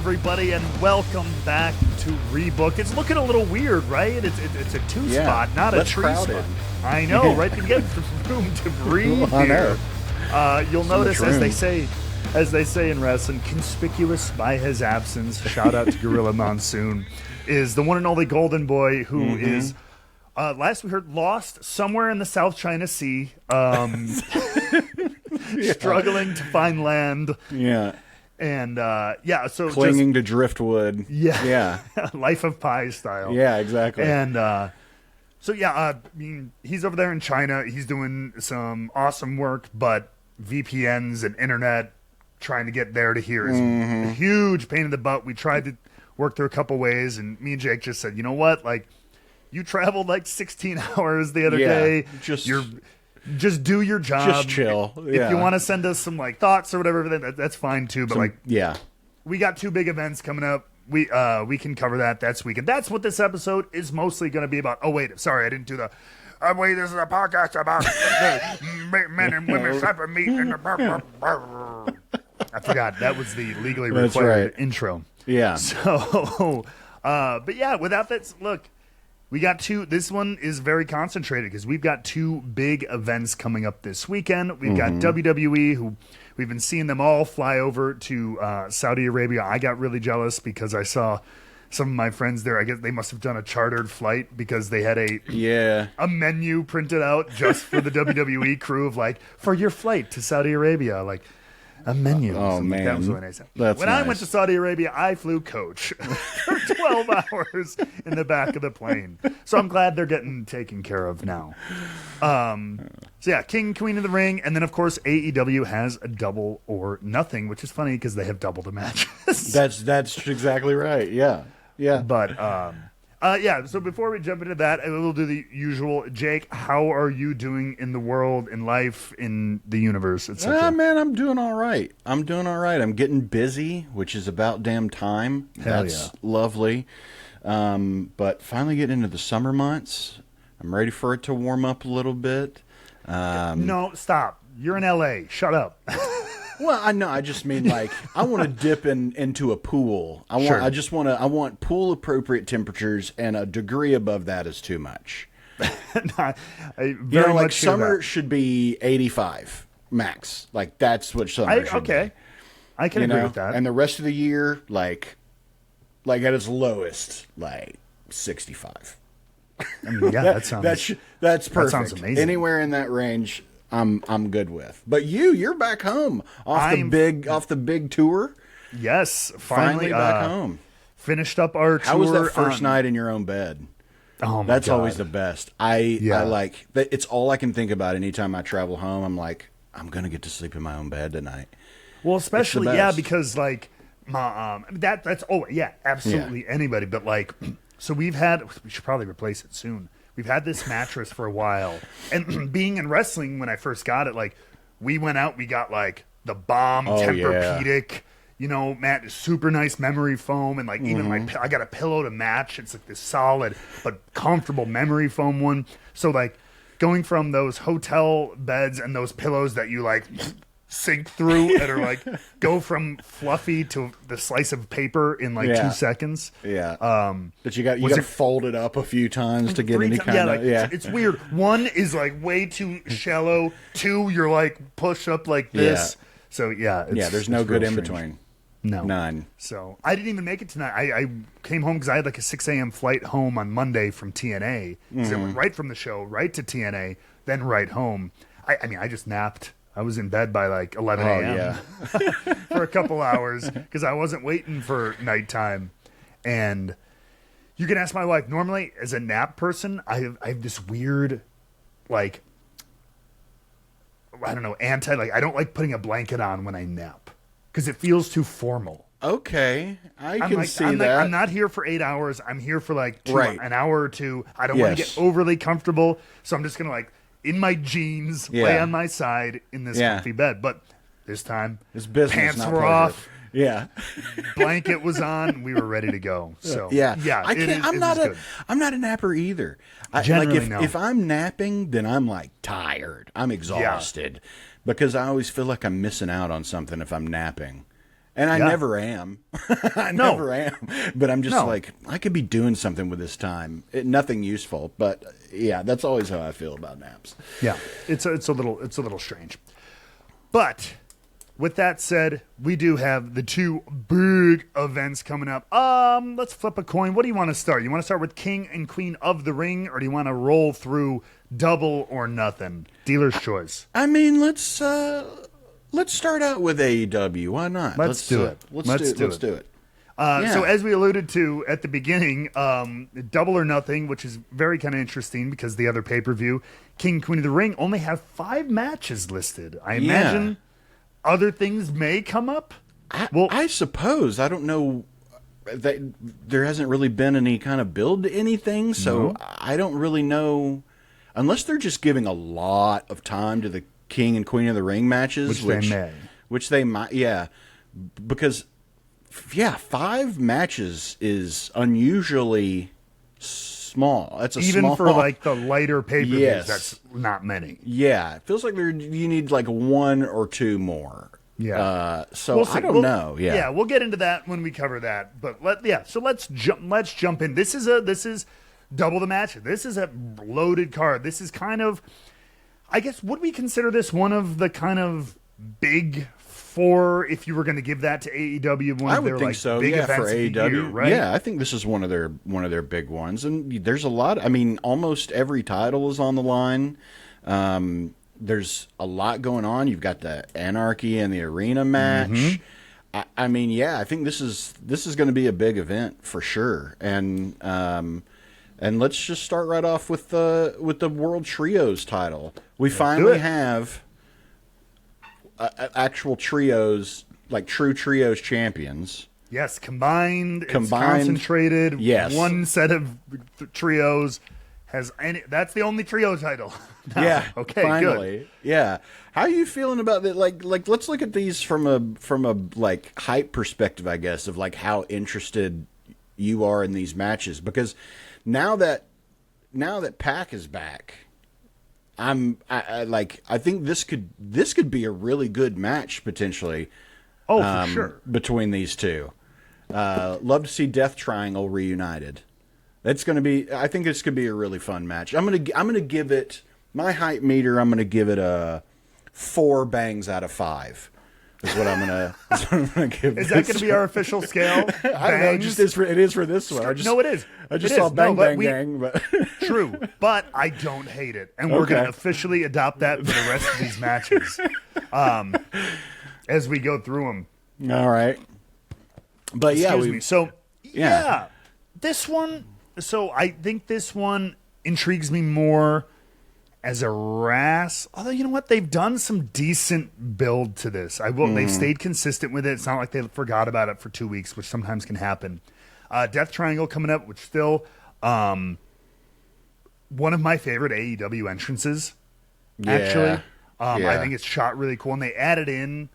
everybody, and welcome back to Rebooked. It's looking a little weird, right? It's a two spot, not a tree spot. I know, right? To get room to breathe here. You'll notice, as they say in wrestling, conspicuous by his absence. Shout out to Gorilla Monsoon, is the one and only GoldenBoy, who is. Last we heard, lost somewhere in the South China Sea, struggling to find land. Yeah. And, so clinging to driftwood. Yeah. Life of Pi style. Yeah, exactly. And, he's over there in China. He's doing some awesome work, but VPNs and internet trying to get there to here is a huge pain in the butt. We tried to work through a couple ways, and me and Jake just said, you know what, you traveled 16 hours the other day. Just do your job. Just chill. If you want to send us some thoughts or whatever, that's fine too. But we got two big events coming up. We can cover that. That's weekend. That's what this episode is mostly going to be about. Oh wait, sorry, I didn't do the. This is a podcast about men and women separate meat and I forgot that was the legally required intro. Yeah. So, without that, look. We got two. This one is very concentrated because we've got two big events coming up this weekend. We've got WWE, who we've been seeing them all fly over to Saudi Arabia. I got really jealous because I saw some of my friends there. I guess they must have done a chartered flight because they had a menu printed out just for the WWE crew of for your flight to Saudi Arabia, a menu. Oh, man. That was really nice. That's when nice. I went to Saudi Arabia, I flew coach for 12 hours in the back of the plane. So I'm glad they're getting taken care of now. King, Queen of the Ring. And then, of course, AEW has a Double or Nothing, which is funny because they have double the matches. That's exactly right. Yeah. Yeah. But, so before we jump into that, we'll do the usual. Jake, how are you doing in the world, in life, in the universe, etc.? Man, I'm doing all right. I'm getting busy, which is about damn time. That's lovely. But finally getting into the summer months. I'm ready for it to warm up a little bit. No, stop. You're in LA. Shut up. Well, I know. I just mean I want to dip into a pool. I want pool appropriate temperatures, and a degree above that is too much. Summer should be 85 max. That's what summer should be. I can agree with that. And the rest of the year, at its lowest, 65. I mean, that sounds that's perfect. That sounds amazing. Anywhere in that range, I'm good with. But you're back home off the big tour. Yes, finally back home. Finished up our tour. How was that first night in your own bed? Oh my That's God. Always the best. I like that. It's all I can think about anytime I travel home. I'm like, I'm gonna get to sleep in my own bed tonight. Well, especially because absolutely anybody. But so we should probably replace it soon. We've had this mattress for a while, and being in wrestling when I first got it, we went out, we got the bomb Tempur-Pedic, super nice memory foam, and even I got a pillow to match. It's this solid but comfortable memory foam one. So going from those hotel beds and those pillows that you sink through and are go from fluffy to the slice of paper in 2 seconds. Yeah. But you got to fold it up a few times to get any kind of It's weird. One is way too shallow. Two, you're push up like this. Yeah. So there's no good in between. No, none. So I didn't even make it totnight. I came home because I had a 6 a.m. flight home on Monday from TNA. So it went right from the show right to TNA, then right home. I just napped. I was in bed by 11 a.m. For a couple hours because I wasn't waiting for nighttime. And you can ask my wife. Normally, as a nap person, I have this weird, I don't know, I don't like putting a blanket on when I nap because it feels too formal. Okay, I can see that. I'm not here for 8 hours. I'm here for an hour or two. I don't want to get overly comfortable, so I'm just gonna in my jeans, lay on my side in this comfy bed. But this time, it's business, pants not were pleasure. off. Yeah, blanket was on. We were ready to go. So I can't. I'm not a napper either. If I'm napping, then I'm tired. I'm exhausted because I always feel like I'm missing out on something if I'm napping. And I Yeah. never am. I No. never am. But I'm just No. like, I could be doing something with this time. Nothing useful. But yeah, that's always how I feel about naps. Yeah, it's a little strange. But with that said, we do have the two big events coming up. Let's flip a coin. What do you want to start? You want to start with King and Queen of the Ring, or do you want to roll through Double or Nothing? Dealer's choice. I mean, let's start out with AEW. Why not? Let's do it. Let's do it. So as we alluded to at the beginning, Double or Nothing, which is very kind of interesting because the other pay-per-view, King and Queen of the Ring, only have 5 matches listed. I imagine other things may come up. I suppose. I don't know. There hasn't really been any kind of build to anything, so I don't really know. Unless they're just giving a lot of time to the King and Queen of the Ring matches. Which they might, yeah. Because, 5 matches is unusually small. That's Even small, for like the lighter pay-per-views, Yes. that's not many. Yeah, it feels like you need like 1 or 2 more. Yeah. So We'll see. I don't know. Yeah. we'll get into that when we cover that. But so let's jump in. This is double the match. This is a loaded card. This is kind of, I guess, would we consider this one of the kind of big 4 if you were going to give that to AEW? I would think so. Big Yeah, for events of the AEW, year, right? yeah, I think this is one of their big ones, and there's a lot. I mean, almost every title is on the line. There's a lot going on. You've got the Anarchy and the Arena match. I mean, yeah, I think this is going to be a big event for sure. And let's just start right off with the World Trios title. We finally have actual trios, like true trios champions. Yes, combined, it's concentrated. Yes. One set of trios has any. That's the only trio title. now. Yeah. Okay. Finally. Good. Yeah. How are you feeling about that? Like, let's look at these from a like hype perspective, I guess, of like how interested you are in these matches, because now that Pac is back, I think this could be a really good match potentially. Oh, for sure. Between these two. Love to see Death Triangle reunited. That's going to be. I think this could be a really fun match. I'm gonna give it my hype meter. I'm gonna give it a 4 bangs out of 5. Is what I'm gonna give. Is that going to be our official scale? I don't know. It is for this one. No, it is. I just saw bang bang gang, but true. But I don't hate it, and we're going to officially adopt that for the rest of these matches, as we go through them. All right. But Excuse me. So this one. So I think this one intrigues me more as a RAS. Although, you know what? They've done some decent build to this. They've stayed consistent with it. It's not like they forgot about it for 2 weeks, which sometimes can happen. Death Triangle coming up, which still one of my favorite AEW entrances, actually. I think it's shot really cool. And they added in,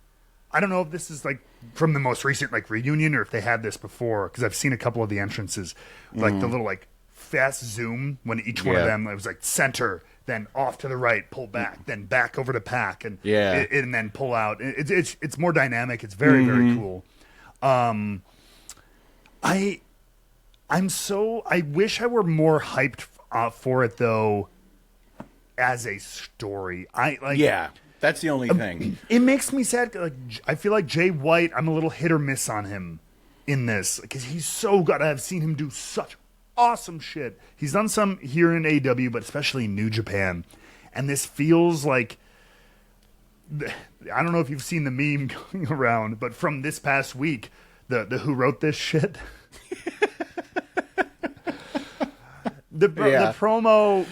I don't know if this is like from the most recent like reunion or if they had this before, because I've seen a couple of the entrances, like the little like fast zoom when each one of them, it was like center, then off to the right, pull back, then back over to Pac, and and then pull out. It's more dynamic. It's very very cool. I wish I were more hyped for it though, as a story. That's the only thing. It makes me sad. Like, I feel like Jay White, I'm a little hit or miss on him in this because he's so good. I've seen him do such awesome shit. He's done some here in AEW, but especially in New Japan. And this feels like, I don't know if you've seen the meme going around, but from this past week, the Who Wrote This Shit? The promo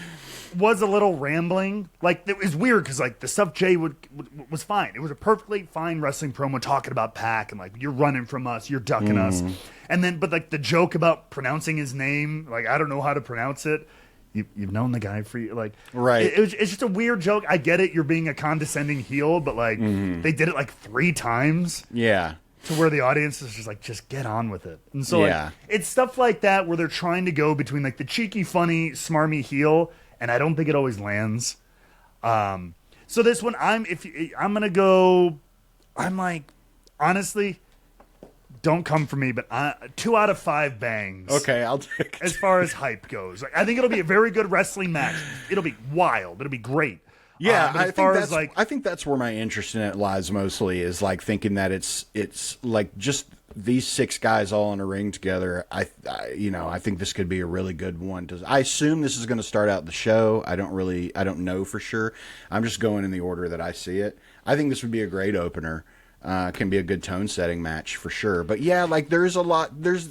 was a little rambling. Like, it was weird because like the stuff Jay was fine. It was a perfectly fine wrestling promo talking about Pac and like, you're running from us, you're ducking us. And then, but like the joke about pronouncing his name, like I don't know how to pronounce it. You've known the guy for like, right? It's just a weird joke. I get it. You're being a condescending heel, but like they did it like 3 times. Yeah. To where the audience is just like, just get on with it. And so like, it's stuff like that where they're trying to go between like the cheeky, funny, smarmy heel, and I don't think it always lands. So this one, I'm like, honestly, don't come for me, but 2 out of 5 bangs. Okay, I'll take it. As far as hype goes. Like, I think it'll be a very good wrestling match. It'll be wild. It'll be great. Yeah, I think that's where my interest in it lies mostly, is like thinking that it's like just these 6 guys all in a ring together. I think this could be a really good one. I assume this is going to start out the show. I don't know for sure. I'm just going in the order that I see it. I think this would be a great opener. Can be a good tone setting match for sure. But yeah, like there's a lot. There's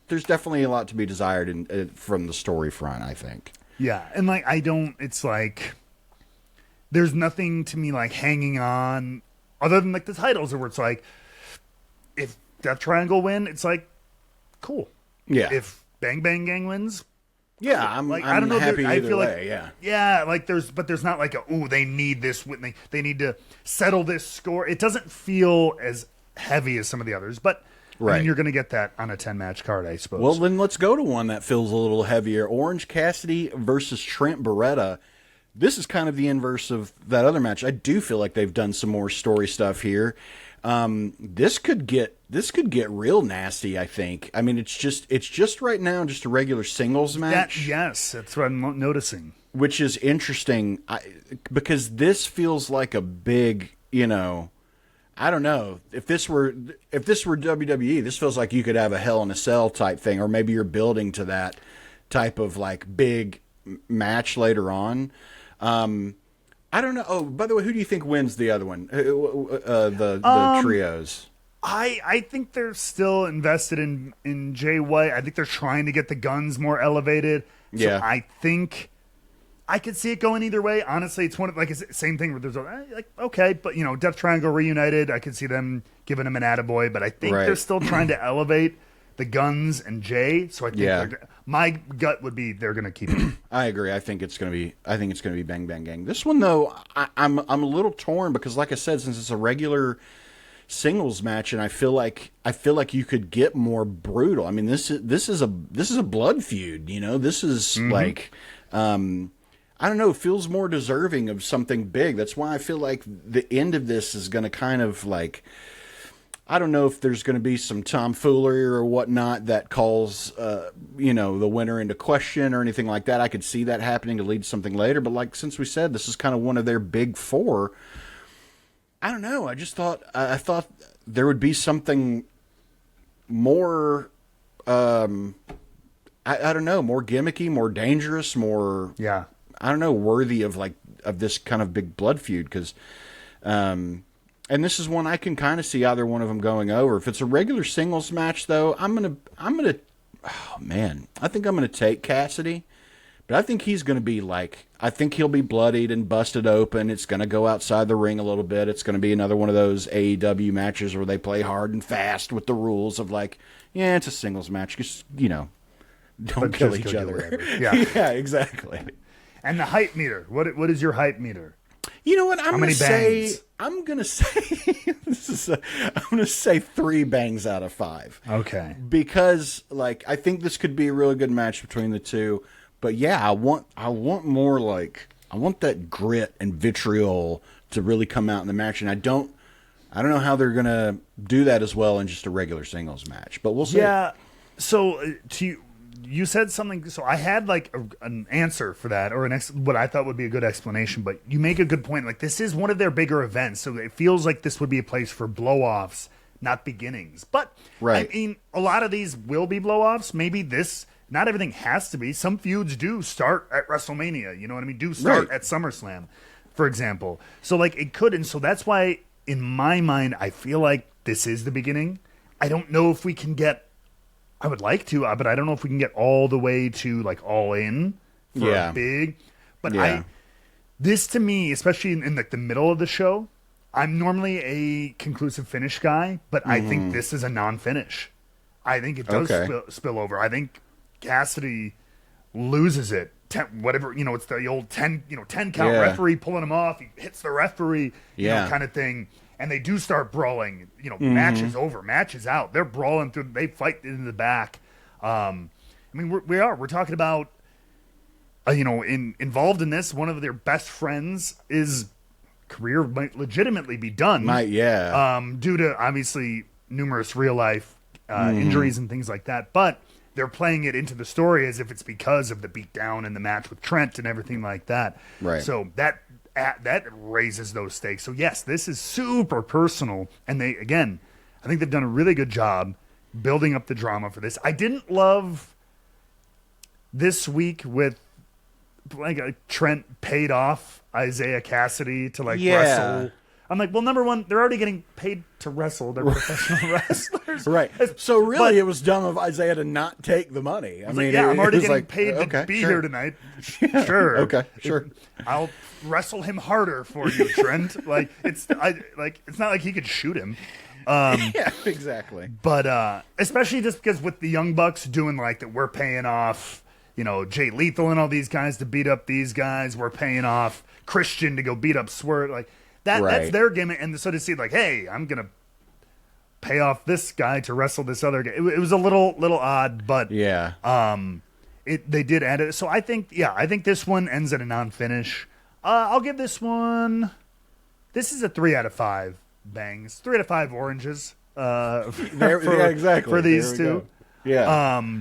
definitely a lot to be desired from the story front, I think. Yeah, and like it's like there's nothing to me like hanging on other than like the titles, where it's like if Death Triangle win, it's like cool. Yeah. If Bang Bang Gang wins, yeah, I'm I don't know, happy I either feel way. Like, yeah, like there's not like they need this. They need to settle this score. It doesn't feel as heavy as some of the others, but right. I mean, you're going to get that on a 10-match card, I suppose. Well, then let's go to one that feels a little heavier. Orange Cassidy versus Trent Beretta. This is kind of the inverse of that other match. I do feel like they've done some more story stuff here. This could get real nasty, I think. I mean, it's just right now just a regular singles match. Yes, that's what I'm noticing. Which is interesting, because this feels like a big, I don't know. If this were WWE, this feels like you could have a Hell in a Cell type thing, or maybe you're building to that type of like big match later on. I don't know. Oh, by the way, who do you think wins the other one? The trios. I think they're still invested in Jay White. I think they're trying to get the Guns more elevated. So yeah. I think I could see it going either way. Honestly, it's one of it's the same thing where there's like okay, but Death Triangle reunited. I could see them giving him an attaboy, but I think they're still trying to elevate the Guns and Jay. So I think my gut would be they're going to keep it. I agree. I think it's going to be Bang Bang Gang. This one though, I'm a little torn because, like I said, since it's a regular singles match, and I feel like you could get more brutal. I mean, this is a blood feud. This is like, I don't know, feels more deserving of something big. That's why I feel like the end of this is going to kind of like, I don't know if there's going to be some tomfoolery or whatnot that calls, the winner into question or anything like that. I could see that happening to lead to something later. But like, since we said, this is kind of one of their big 4. I don't know. I just thought, I thought there would be something more, I don't know, more gimmicky, more dangerous, more, I don't know, worthy of this kind of big blood feud. Cause, and this is one I can kind of see either one of them going over. If it's a regular singles match, though, I think I'm gonna take Cassidy, but I think he's gonna be I think he'll be bloodied and busted open. It's gonna go outside the ring a little bit. It's gonna be another one of those AEW matches where they play hard and fast with the rules of it's a singles match. Just don't kill each other. Yeah, exactly. And the hype meter. What is your hype meter? You know what? I'm gonna say I'm gonna say 3 bangs out of 5. Okay. Because I think this could be a really good match between the two. But yeah, I want more I want that grit and vitriol to really come out in the match, and I don't know how they're gonna do that as well in just a regular singles match. But we'll see. Yeah. So you said something, so I had an answer for that, or what I thought would be a good explanation, but you make a good point. This is one of their bigger events, so it feels like this would be a place for blow-offs, not beginnings. But, right. I mean, a lot of these will be blow-offs. Maybe not everything has to be. Some feuds do start at WrestleMania, you know what I mean? Do start at SummerSlam, for example. So, it could, and so that's why, in my mind, I feel like this is the beginning. I don't know if we can get, I would like to, but I don't know if we can get all the way to all in for a big. But this to me, especially in the middle of the show, I'm normally a conclusive finish guy, but I think this is a non-finish. I think it does spill over. I think Cassidy loses it. It's the old 10 count referee pulling him off. He hits the referee, kind of thing. And they do start brawling, match is over, match is out. They're brawling through, they fight in the back. I mean, we're talking about, involved in this, one of their best friends is career might legitimately be done. Due to obviously numerous real life injuries and things like that, but they're playing it into the story as if it's because of the beatdown and the match with Trent and everything like that. Right. So that raises those stakes. So yes, this is super personal, and I think they've done a really good job building up the drama for this. I didn't love this week with Trent paid off Isaiah Cassidy to wrestle. I'm like, well, number one, they're already getting paid to wrestle. They're professional wrestlers. Right. So really, it was dumb of Isaiah to not take the money. I mean, I'm already getting paid to be here tonight. Sure. Okay, sure. I'll wrestle him harder for you, Trent. It's not like he could shoot him. Yeah, exactly. But especially just because with the Young Bucks doing that, we're paying off, Jay Lethal and all these guys to beat up these guys. We're paying off Christian to go beat up Swerve. That's their gimmick. And so to see hey, I'm gonna pay off this guy to wrestle this other guy. It was a little odd, but yeah. They did add it. So I think this one ends at a non-finish. I'll give this one. This is a 3 out of 5 bangs. 3 out of 5 oranges. Exactly for these two. Go. Yeah.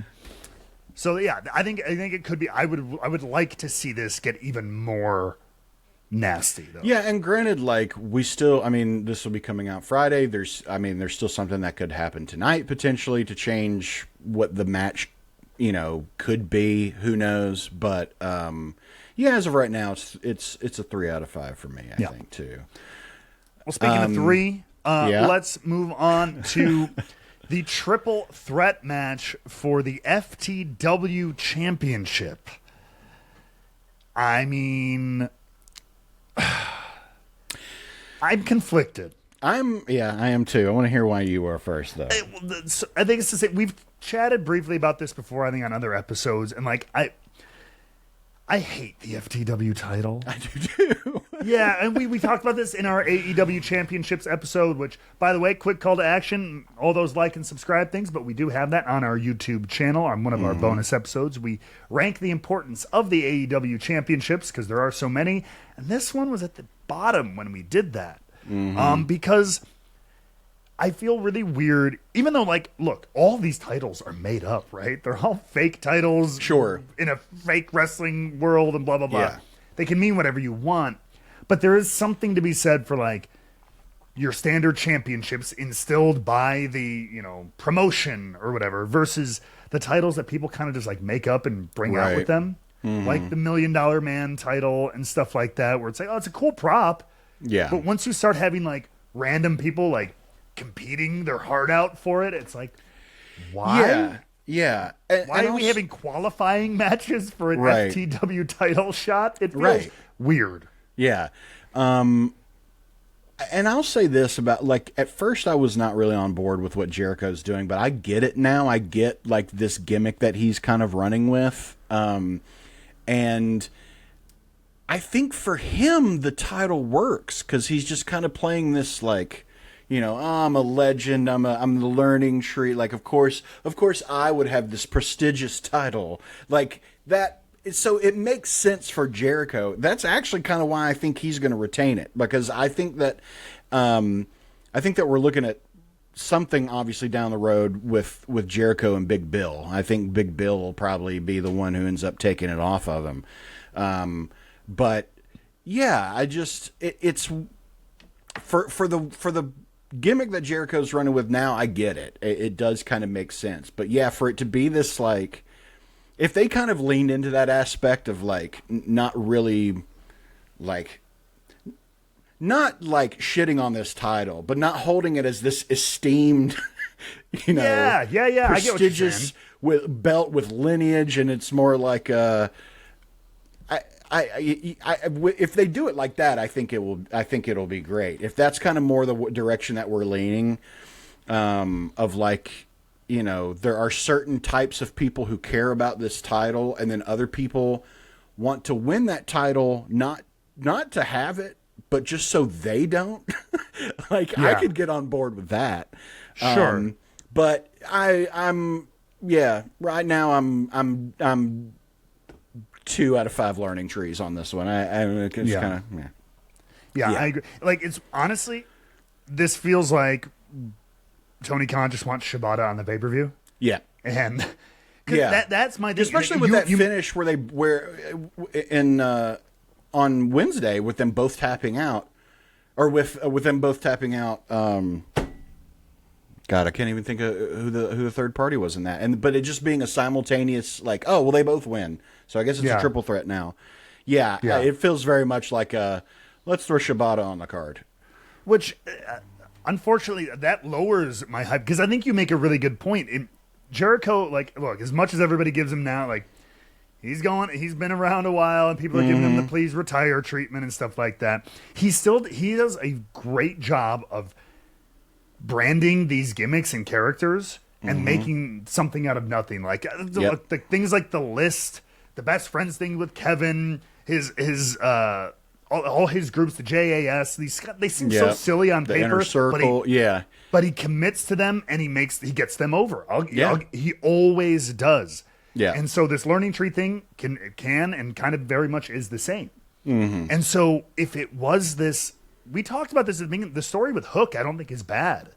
So yeah, I think it could be. I would like to see this get even more nasty though. Yeah, and granted, we still, this will be coming out Friday. There's still something that could happen tonight potentially to change what the match, could be. Who knows? But as of right now, it's a 3 out of 5 for me. I think too. Well, speaking of 3, let's move on to the triple threat match for the FTW Championship. I'm conflicted. I am too. I want to hear why you are first, though. I think it's the same. We've chatted briefly about this before, I think, on other episodes, and I hate the FTW title. I do too. Yeah, and we talked about this in our AEW Championships episode, which, by the way, quick call to action, all those like and subscribe things, but we do have that on our YouTube channel on one of our bonus episodes. We rank the importance of the AEW Championships because there are so many, and this one was at the bottom when we did that. Because I feel really weird, even though, look, all these titles are made up, right? They're all fake titles. Sure. In a fake wrestling world and blah, blah, blah. Yeah. They can mean whatever you want. But there is something to be said for, your standard championships instilled by the, promotion or whatever versus the titles that people kind of just, make up and bring out with them. Like the $1 Million Man title and stuff like that, where it's it's a cool prop. Yeah. But once you start having, random people, competing their heart out for it, it's why? Yeah. Why are we having qualifying matches for an FTW title shot? It feels weird. Yeah. And I'll say this about, at first I was not really on board with what Jericho's doing, but I get it now. I get, this gimmick that he's kind of running with. And I think for him, the title works because he's just kind of playing this, I'm a legend. I'm the learning tree. Of course I would have this prestigious title that. So it makes sense for Jericho. That's actually kind of why I think he's going to retain it, because I think that we're looking at something obviously down the road with Jericho and Big Bill. I think Big Bill will probably be the one who ends up taking it off of him. But yeah, it's for the gimmick that Jericho's running with now. I get it. It does kind of make sense. But yeah, for it to be this if they kind of leaned into that aspect of not really not shitting on this title, but not holding it as this esteemed, yeah, prestigious with belt with lineage, and it's more if they do it like that, I think it'll be great. If that's kind of more the direction that we're leaning, of there are certain types of people who care about this title, and then other people want to win that title, not to have it, but just so they don't. I could get on board with that. Sure. But I'm right now I'm 2 out of 5 learning trees on this one. It's kind of I agree. It's honestly, this feels like Tony Khan just wants Shibata on the pay-per-view. Yeah. And Yeah. that's my thing. Especially with that finish where on Wednesday with them both tapping out, or with them both tapping out. God, I can't even think of who the third party was in that. But it just being a simultaneous, like, oh well, they both win, so I guess it's a triple threat now. Yeah, it feels very much like let's throw Shibata on the card. Which, unfortunately, that lowers my hype, because I think you make a really good point. Jericho, like, look, as much as everybody gives him now, like, he's been around a while, and people are giving him the please retire treatment and stuff like that. He does a great job of branding these gimmicks and characters and making something out of nothing. Like the things like the list, the best friends thing with Kevin, his all his groups, the JAS. They seem so silly on the paper. Inner Circle, but he commits to them and he gets them over. He always does. Yeah. And so this learning tree thing can and kind of very much is the same. And so if it was this. We talked about this at the beginning. The story with Hook, I don't think is bad.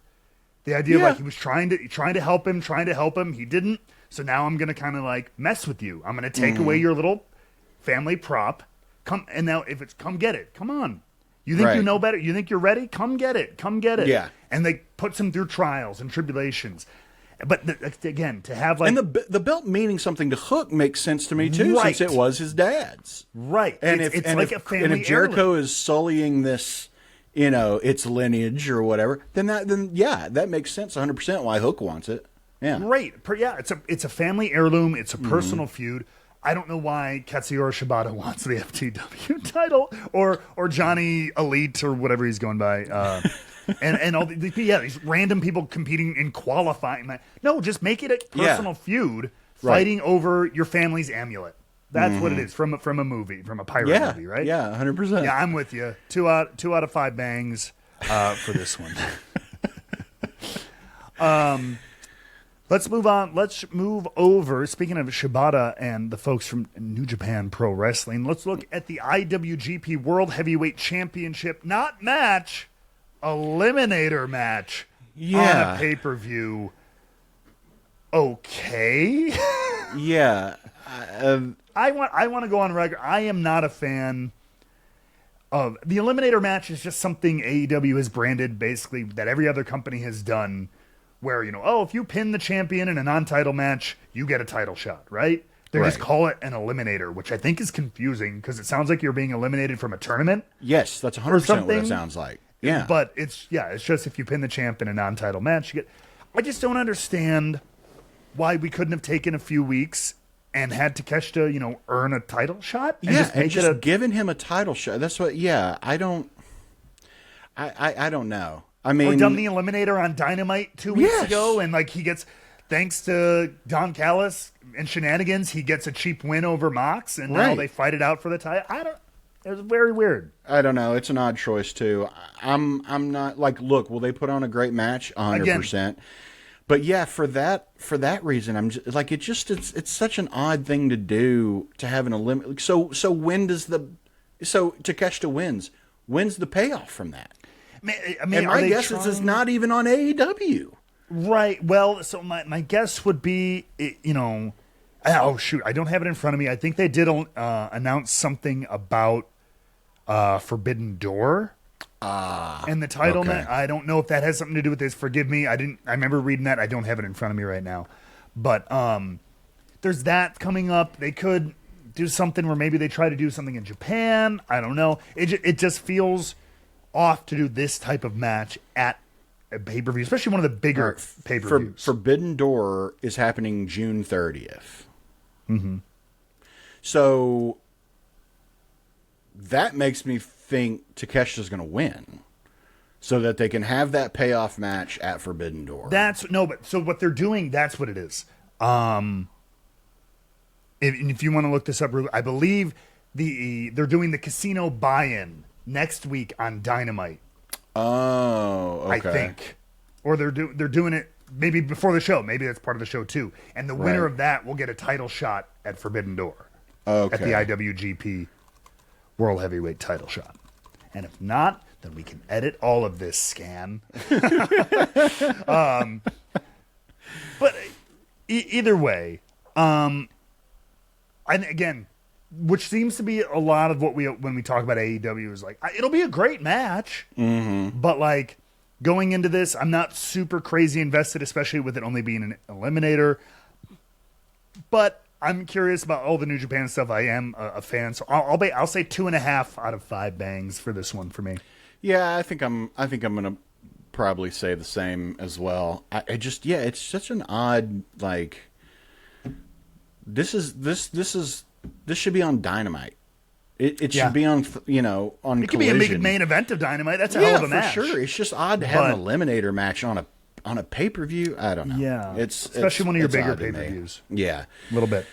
The idea of like he was trying to help him. He didn't. So now I'm going to kind of like mess with you. I'm going to take away your little family prop. Come get it. Come on. You think you know better? You think you're ready? Come get it. Yeah. And they puts him through trials and tribulations. But again, to have like... And the belt meaning something to Hook makes sense to me, too, since it was his dad's. Right. And it's like a family and if Jericho heirloom. is sullying this, its lineage or whatever, then that makes sense 100% why Hook wants it. Yeah. Right. Yeah, it's a family heirloom. It's a personal feud. I don't know why Katsuyori Shibata wants the FTW title or Johnny Elite or whatever he's going by. And all these random people competing in qualifying. No, just make it a personal feud fighting over your family's amulet. That's what it is from a movie, from a pirate movie, right? Yeah, 100%. Yeah, I'm with you. Two out of 5 bangs for this one. Let's move on. Let's move over. Speaking of Shibata and the folks from New Japan Pro Wrestling, let's look at the IWGP World Heavyweight Championship, not match, eliminator match on a pay-per-view. Okay. Yeah. I want to go on record. I am not a fan of the eliminator match. Is just something AEW has branded basically that every other company has done. Where, if you pin the champion in a non-title match, you get a title shot, right? They just call it an eliminator, which I think is confusing because it sounds like you're being eliminated from a tournament. Yes, that's 100% what it sounds like. Yeah. But it's just if you pin the champ in a non-title match, you get. I just don't understand why we couldn't have taken a few weeks and had Takeshita, earn a title shot. And just giving him a title shot. That's what. Yeah, I don't know. I mean, or done the eliminator on Dynamite 2 weeks ago, and like he gets, thanks to Don Callis and shenanigans, he gets a cheap win over Mox, and now they fight it out for the title. It was very weird. I don't know. It's an odd choice too. I'm not like, look, will they put on a great match? 100%. But yeah, for that reason, I'm just, like, it's such an odd thing to do, to have an eliminate. So when does Takeshita wins? When's the payoff from that? I mean, and my guess is it's not even on AEW. Right. Well, so my guess would be, oh, shoot, I don't have it in front of me. I think they did announce something about Forbidden Door. And the title, I don't know if that has something to do with this. Forgive me. I remember reading that. I don't have it in front of me right now. But there's that coming up. They could do something where maybe they try to do something in Japan. I don't know. It just feels off to do this type of match at a pay-per-view, especially one of the bigger pay-per-views. Forbidden Door is happening June 30th. Mm-hmm. So that makes me think Takeshita's going to win, so that they can have that payoff match at Forbidden Door. So what they're doing, that's what it is. If you want to look this up, I believe they're doing the casino buy-in next week on Dynamite. Oh, okay. I think, or they're doing it maybe before the show. Maybe that's part of the show too. And the winner of that will get a title shot at Forbidden Door. Okay. At the IWGP World Heavyweight title shot. And if not, then we can edit all of this, Scan. But either way, and again, which seems to be a lot of what when we talk about AEW is like, it'll be a great match, but like going into this, I'm not super crazy invested, especially with it only being an eliminator. But I'm curious about all the New Japan stuff. I am a fan, so I'll say 2.5 out of 5 bangs for this one for me. Yeah, I think I'm gonna probably say the same as well. I just it's such an odd like. This should be on Dynamite. It should be on on. It could be a big main event of Dynamite. That's a hell of a match. For sure. It's just odd to have an eliminator match on a pay-per-view. I don't know. Yeah, especially one of your bigger pay-per-views. Yeah, a little bit.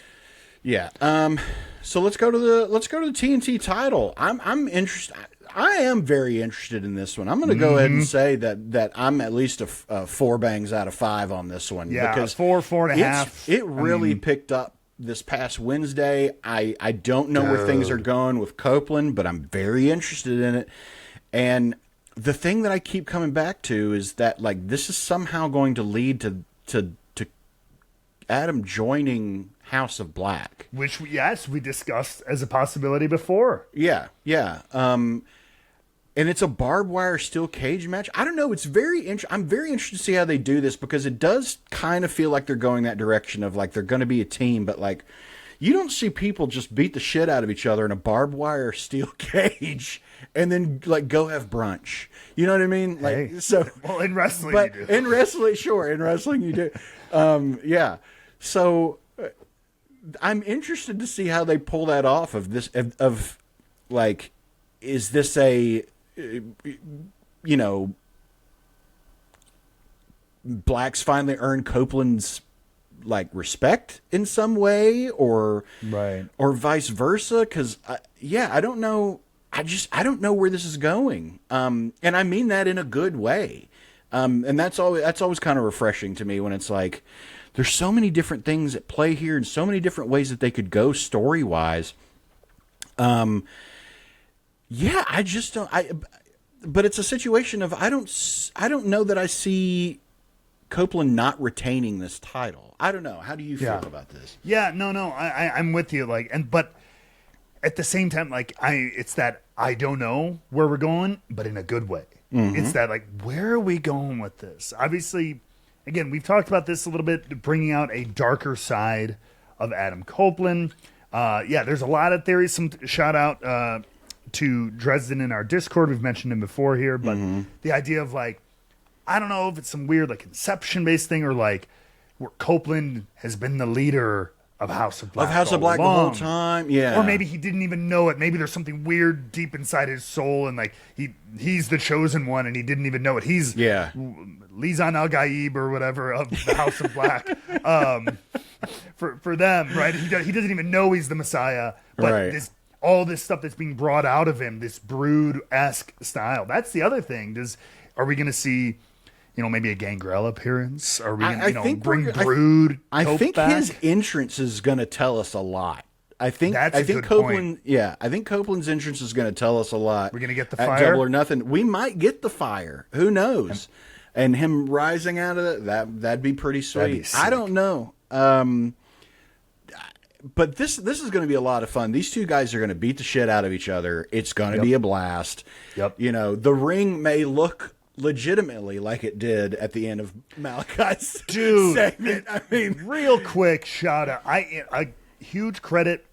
Yeah. So let's go to the TNT title. I'm interested. I am very interested in this one. I'm going to go ahead and say that I'm at least a 4 bangs out of 5 on this one. Yeah, because 4.5. It really picked up this past Wednesday. I don't know where things are going with Copeland, but I'm very interested in it. And the thing that I keep coming back to is that like this is somehow going to lead to Adam joining House of Black, which we discussed as a possibility before. Yeah. And it's a barbed wire steel cage match. I don't know. It's I'm very interested to see how they do this, because it does kind of feel like they're going that direction of like they're going to be a team, but like you don't see people just beat the shit out of each other in a barbed wire steel cage and then like go have brunch. You know what I mean? Like well, in wrestling, but you do. In wrestling you do. Yeah. So I'm interested to see how they pull that off of this of like, is this a Black's finally earned Copeland's like respect in some way, or vice versa? Because I don't know. I don't know where this is going. And I mean that in a good way. And that's always kind of refreshing to me when it's like there's so many different things at play here and so many different ways that they could go story wise. Yeah, I just don't. But it's a situation of I don't know that I see Copeland not retaining this title. I don't know. How do you feel about this? Yeah, no, I'm with you. Like, but at the same time, like it's that I don't know where we're going, but in a good way. Mm-hmm. It's that like, where are we going with this? Obviously, again, we've talked about this a little bit, bringing out a darker side of Adam Copeland. There's a lot of theories. Some shout out to Dresden in our Discord. We've mentioned him before here, but the idea of like, I don't know if it's some weird like Inception-based thing, or like where Copeland has been the leader of House of Black. The whole time, yeah. Or maybe he didn't even know it. Maybe there's something weird deep inside his soul, and like he's the chosen one, and he didn't even know it. He's Lizan Al Gaib or whatever of the House of Black. For them, right? He doesn't even know he's the Messiah, but all this stuff that's being brought out of him, this Brood-esque style. That's the other thing. Are we going to see, maybe a Gangrel appearance? Are we going to bring Brood? I think back? His entrance is going to tell us a lot. I think good Copeland. point. Yeah, I think Copeland's entrance is going to tell us a lot. We're going to get the at fire. Double or Nothing. We might get the fire. Who knows? And him rising out of it, that'd be pretty sweet. I don't know. But this is going to be a lot of fun. These two guys are going to beat the shit out of each other. It's going to be a blast. Yep. The ring may look legitimately like it did at the end of Malachi's segment. I mean, real quick shout out. I huge credit.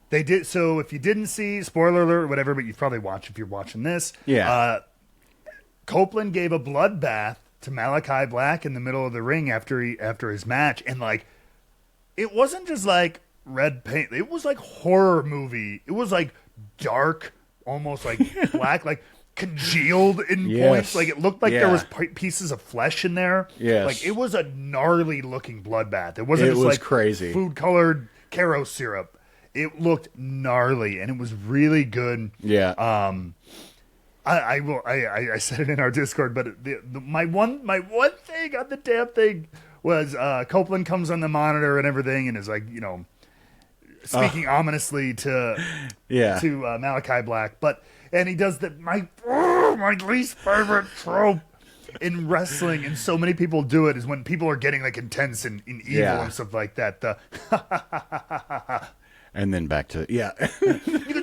They did so. If you didn't see, spoiler alert, or whatever, but you've probably watched if you're watching this. Yeah. Copeland gave a bloodbath to Malachi Black in the middle of the ring after his match, and like, it wasn't just like red paint. It was like horror movie. It was like dark, almost like black, like congealed in points. Like it looked like there was pieces of flesh in there. Yes. Like it was a gnarly looking bloodbath. It wasn't just like crazy food colored Caro syrup. It looked gnarly and it was really good. Yeah. I said it in our Discord, but my one thing on the damn thing was Copeland comes on the monitor and everything and is like, speaking ominously to Malachi Black, and he does my my least favorite trope in wrestling, and so many people do it, is when people are getting like intense and evil and stuff like that. The and then back to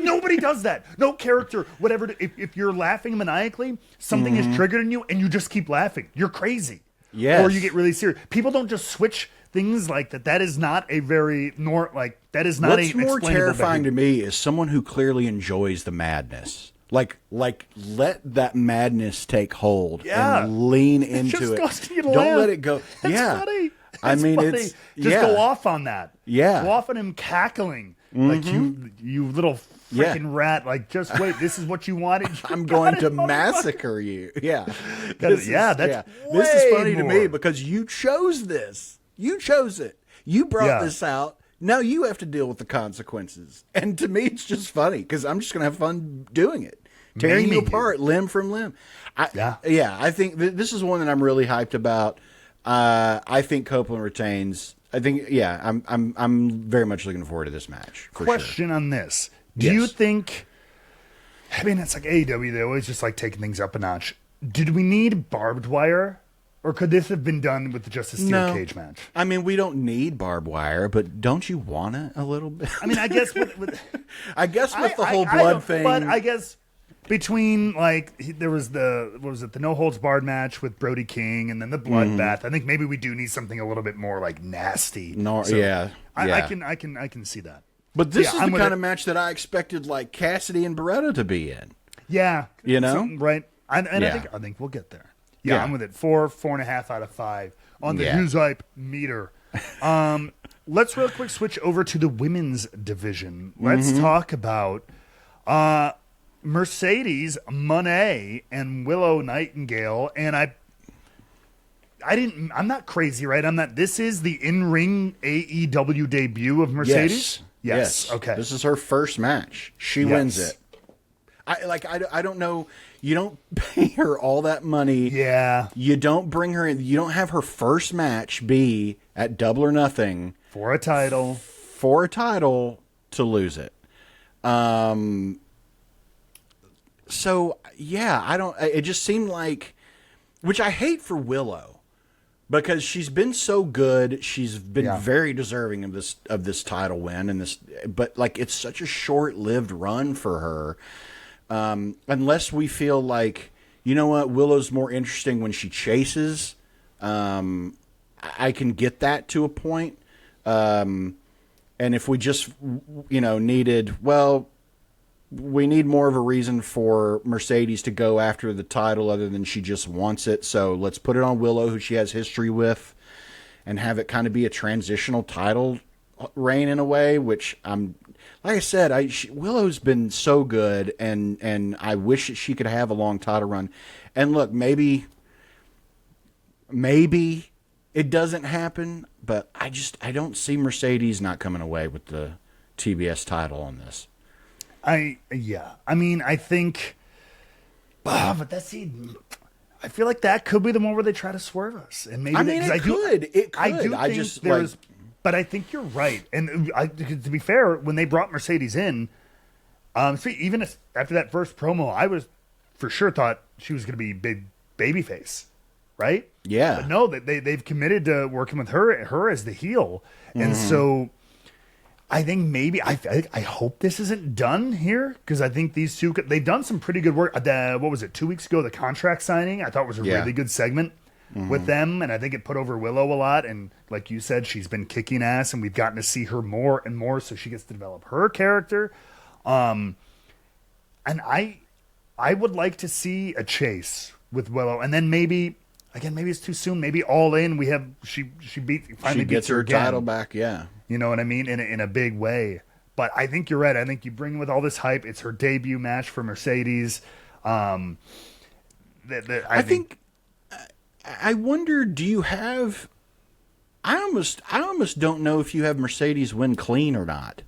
nobody does that. No character, whatever. If you're laughing maniacally, something is triggered in you, and you just keep laughing. You're crazy. Yes. Or you get really serious. People don't just switch things like that. That is not a very that is not. What's more terrifying to me is someone who clearly enjoys the madness. Like let that madness take hold and lean into it. Don't let it go. That's funny. I mean, funny. it's just go off on that. Yeah, go off on him cackling like you little freaking rat. Like, just wait. This is what you wanted. I'm going to massacre you. Yeah, this is funny to me because you chose this. You chose it. You brought this out. Now you have to deal with the consequences. And to me, it's just funny because I'm just going to have fun doing it. Tearing you apart limb from limb. I think this is one that I'm really hyped about. I think Copeland retains. I think, I'm very much looking forward to this match. Question on this. Do you think, I mean, it's like AEW, they always just like taking things up a notch. Did we need barbed wire? Or could this have been done with just a steel cage match? I mean, we don't need barbed wire, but don't you want it a little bit? I mean, I guess with the whole blood thing. But I guess between there was the no holds barred match with Brody King and then the bloodbath. I think maybe we do need something a little bit more like nasty. I can see that. But this is the kind of match that I expected like Cassidy and Beretta to be in. Yeah, you know, right? I think we'll get there. Yeah, I'm with it. 4.5 out of 5 on the Who's Hype meter. Let's real quick switch over to the women's division. Let's talk about Mercedes Moné and Willow Nightingale. And I'm not crazy, right? This is the in-ring AEW debut of Mercedes? Yes. Okay. This is her first match. She wins it. I don't know. You don't pay her all that money. Yeah. You don't bring her in. You don't have her first match be at Double or Nothing for a title. To lose it. So I don't. It just seemed like, which I hate for Willow, because she's been so good. She's been very deserving of this title win and this, but like it's such a short-lived run for her. Unless we feel like, you know what, Willow's more interesting when she chases. I can get that to a point. And if we just, we need more of a reason for Mercedes to go after the title other than she just wants it. So let's put it on Willow, who she has history with, and have it kind of be a transitional title reign in a way, which like I said, Willow's been so good, and I wish that she could have a long title run. And look, maybe it doesn't happen, but I don't see Mercedes not coming away with the TBS title on this. I mean, I think, but I feel like that could be the one where they try to swerve us, and maybe it could. I just there's. But I think you're right. And to be fair, when they brought Mercedes in, even after that first promo, I was for sure thought she was going to be big babyface, right? Yeah. But no, they've committed to working with her as the heel. And so I think maybe, I hope this isn't done here, because I think these two, they've done some pretty good work. What was it, 2 weeks ago, the contract signing, I thought was a really good segment. With them, and I think it put over Willow a lot, and like you said, she's been kicking ass, and we've gotten to see her more and more, so she gets to develop her character. And I would like to see a chase with Willow, and then maybe it's too soon. Maybe All In, she finally gets her title back. Yeah, you know what I mean, in a big way. But I think you're right. I think you bring with all this hype. It's her debut match for Mercedes. I think. I wonder, do you have... I almost don't know if you have Mercedes win clean or not.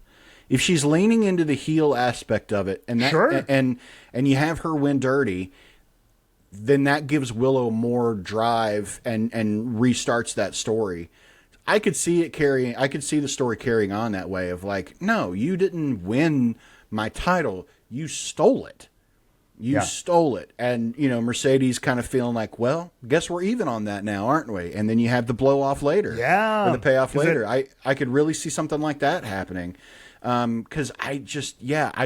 If she's leaning into the heel aspect of it, and and you have her win dirty, then that gives Willow more drive and restarts that story. I could see the story carrying on that way of like, no, you didn't win my title, you stole it. You stole it. And, Mercedes kind of feeling like, well, guess we're even on that now, aren't we? And then you have the blow off later. Yeah. Or the payoff later. I could really see something like that happening. Because I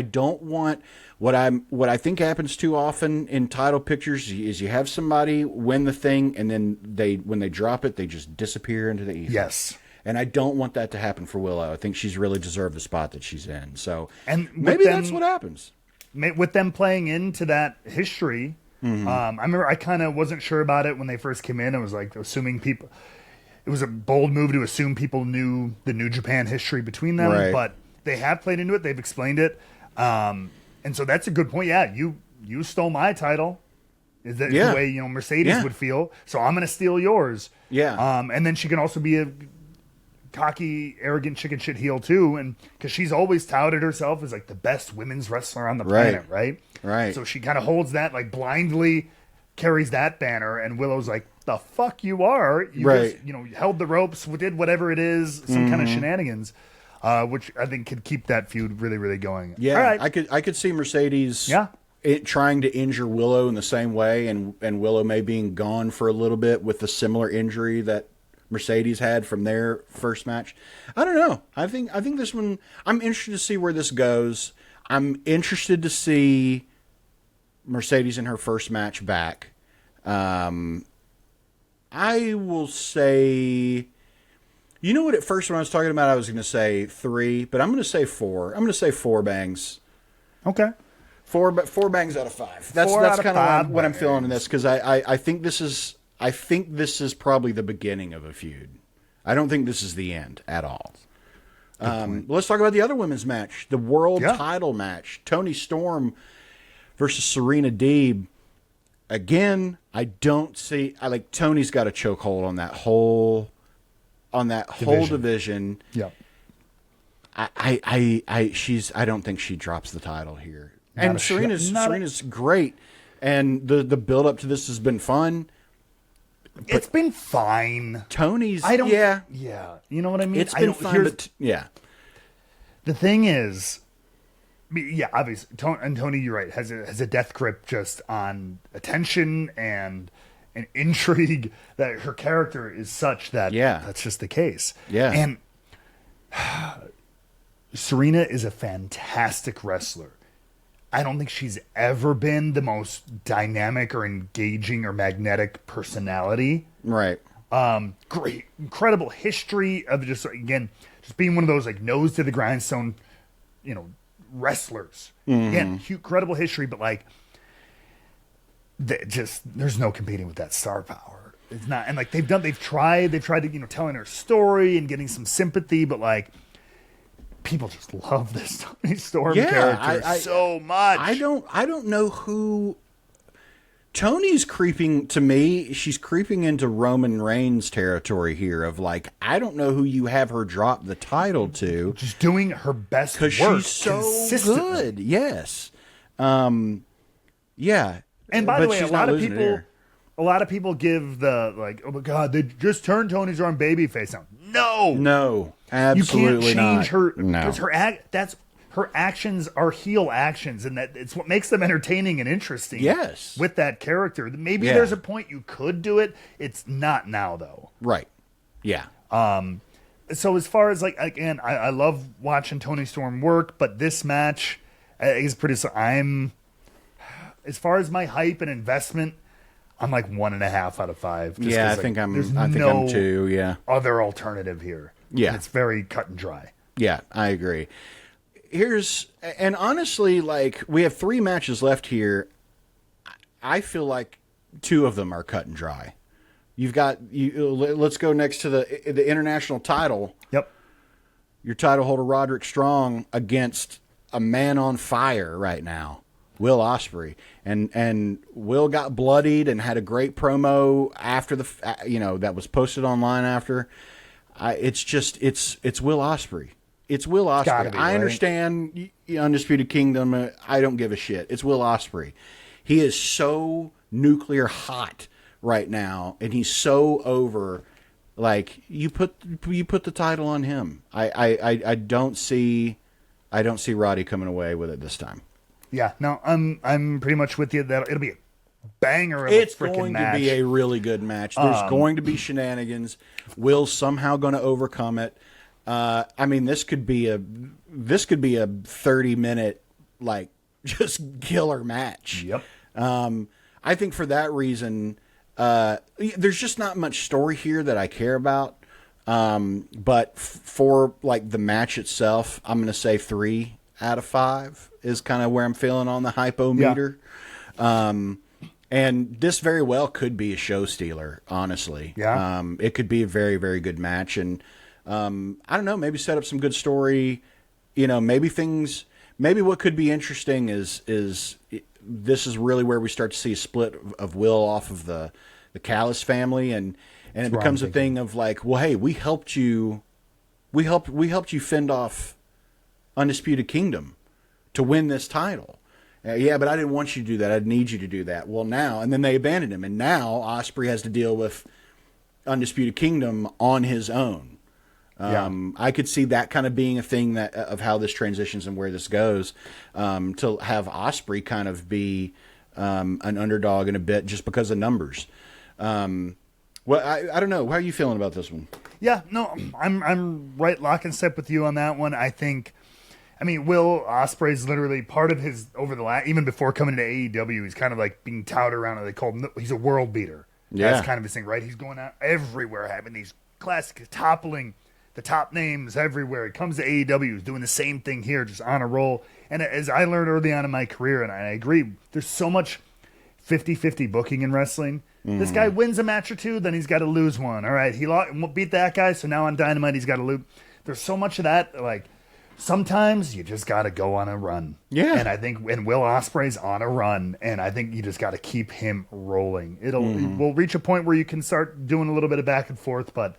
don't want what I think happens too often in title pictures is you have somebody win the thing and then when they drop it, they just disappear into the ether. Yes. And I don't want that to happen for Willow. I think she's really deserved the spot that she's in. So and maybe that's what happens. With them playing into that history, I remember I kind of wasn't sure about it when they first came in. I was like assuming people. It was a bold move to assume people knew the New Japan history between them, right. But they have played into it. They've explained it, and so that's a good point. Yeah, you stole my title. Is that the way Mercedes would feel? So I'm going to steal yours. Yeah. And then she can also be a cocky, arrogant chicken shit heel too, and because she's always touted herself as like the best women's wrestler on the planet, right? Right. So she kind of holds that, like blindly carries that banner, and Willow's like, "The fuck you are? You just, held the ropes, did whatever it is, some kind of shenanigans." Which I think could keep that feud really, really going. Yeah, all right. I could see Mercedes trying to injure Willow in the same way, and Willow may being gone for a little bit with the similar injury that Mercedes had from their first match. I don't know. I think this one, I'm interested to see where this goes. I'm interested to see Mercedes in her first match back. I will say... You know what, at first when I was talking about, I was going to say 3, but I'm going to say 4. I'm going to say 4 bangs. Okay. 4 bangs out of 5. That's kind of what I'm feeling in this, because I think this is probably the beginning of a feud. I don't think this is the end at all. Let's talk about the other women's match, the world title match. Toni Storm versus Serena Deeb. Again, I like Tony's got a chokehold on that whole division. Yeah. I don't think she drops the title here. And Serena's great. And the build up to this has been fun. It's been fine. Tony's Yeah. You know what I mean? It's been fun, The thing is, obviously, Tony, you're right, has a death grip just on attention and intrigue, that her character is such that that's just the case. Yeah. And Serena is a fantastic wrestler. I don't think she's ever been the most dynamic or engaging or magnetic personality. Right. Great, incredible history of just being one of those like nose to the grindstone, wrestlers. Mm-hmm. Again, incredible history, but like, there's no competing with that star power. It's not, and like they've tried to telling her story and getting some sympathy, but like people just love this Toni Storm character so much. I don't know who Tony's creeping to me. She's creeping into Roman Reigns territory here of like, I don't know who you have her drop the title to. Just doing her best work. Because she's so good. Yes. Yeah. And by the way, a lot of people give the like, oh my God, they just turned Toni Storm babyface now. No, absolutely you can't change her. No, because her actions are heel actions, and that it's what makes them entertaining and interesting. Yes, with that character, maybe there's a point you could do it. It's not now though. Right. Yeah. So as far as like, again, I love watching Toni Storm work, but this match is pretty. As far as my hype and investment, I'm like 1.5 out of 5. I think I'm 2. Yeah. Other alternative here. Yeah. And it's very cut and dry. Yeah, I agree. And honestly, like, we have 3 matches left here. I feel like 2 of them are cut and dry. Let's go next to the international title. Yep. Your title holder, Roderick Strong, against a man on fire right now, Will Ospreay. And Will got bloodied and had a great promo after that was posted online after. It's Will Ospreay. It's Will Ospreay. I understand Undisputed Kingdom. I don't give a shit. It's Will Ospreay. He is so nuclear hot right now, and he's so over. Like, you put the title on him. I don't see Roddy coming away with it this time. Yeah, no, I'm pretty much with you that it'll be a banger of It's a freaking going match. to be a really good match. There's going to be shenanigans. Will's somehow going to overcome it. I mean, this could be a 30-minute like just killer match. Yep. I think for that reason, there's just not much story here that I care about. But for like the match itself, I'm going to say 3 out of 5 is kind of where I'm feeling on the hypo meter. Yeah. And this very well could be a show stealer, honestly. Yeah. It could be a very, very good match. And I don't know, maybe set up some good story. You know, maybe what could be interesting is this is really where we start to see a split of Will off of the Callis family. And it becomes a thing of like, well, hey, we helped you fend off Undisputed Kingdom to win this title. Yeah, but I didn't want you to do that. I'd need you to do that. Well, now, and then they abandoned him, and now Ospreay has to deal with Undisputed Kingdom on his own. I could see that kind of being a thing of how this transitions and where this goes. To have Ospreay kind of be an underdog in a bit just because of numbers. Well, I don't know. How are you feeling about this one? Yeah, no, I'm right lock and step with you on that one. I mean, Will Ospreay's literally part of his even before coming to AEW, he's kind of like being touted around. They call him, he's a world beater. Yeah. That's kind of his thing, right? He's going out everywhere, having these classic toppling the top names everywhere. He comes to AEW, he's doing the same thing here, just on a roll. And as I learned early on in my career, and I agree, there's so much 50-50 booking in wrestling. This guy wins a match or two, then he's got to lose one. All right, he beat that guy, so now on Dynamite he's got to lose. There's so much of that, like, sometimes you just got to go on a run. Yeah. And I think when Will Ospreay's on a run, and I think you just got to keep him rolling. We'll reach a point where you can start doing a little bit of back and forth, but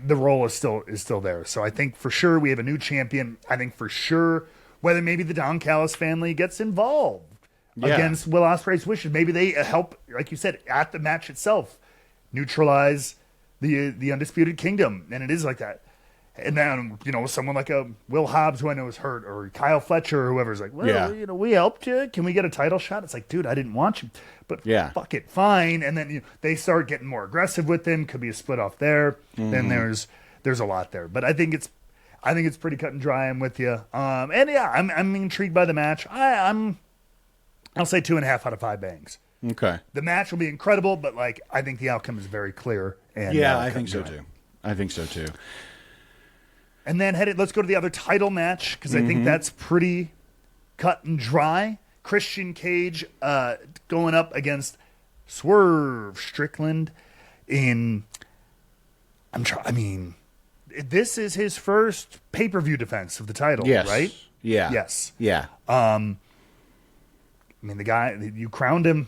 the role is still there. So I think for sure we have a new champion. I think for sure whether maybe the Don Callis family gets involved against Will Ospreay's wishes. Maybe they help, like you said, at the match itself, neutralize the Undisputed Kingdom. And it is like that. And then, someone like a Will Hobbs, who I know is hurt, or Kyle Fletcher, or whoever's like, well, we helped you. Can we get a title shot? It's like, dude, I didn't want you. But fuck it, fine. And then they start getting more aggressive with him. Could be a split off there. Then there's a lot there. But I think it's pretty cut and dry. I'm with you. And yeah, I'm intrigued by the match. I'll say 2.5 out of 5 bangs. Okay. The match will be incredible, but like I think the outcome is very clear. And I think so too. I think so too. And then let's go to the other title match, because I think that's pretty cut and dry. Christian Cage going up against Swerve Strickland this is his first pay-per-view defense of the title, right? Yeah. Yes. Yeah. I mean, the guy, you crowned him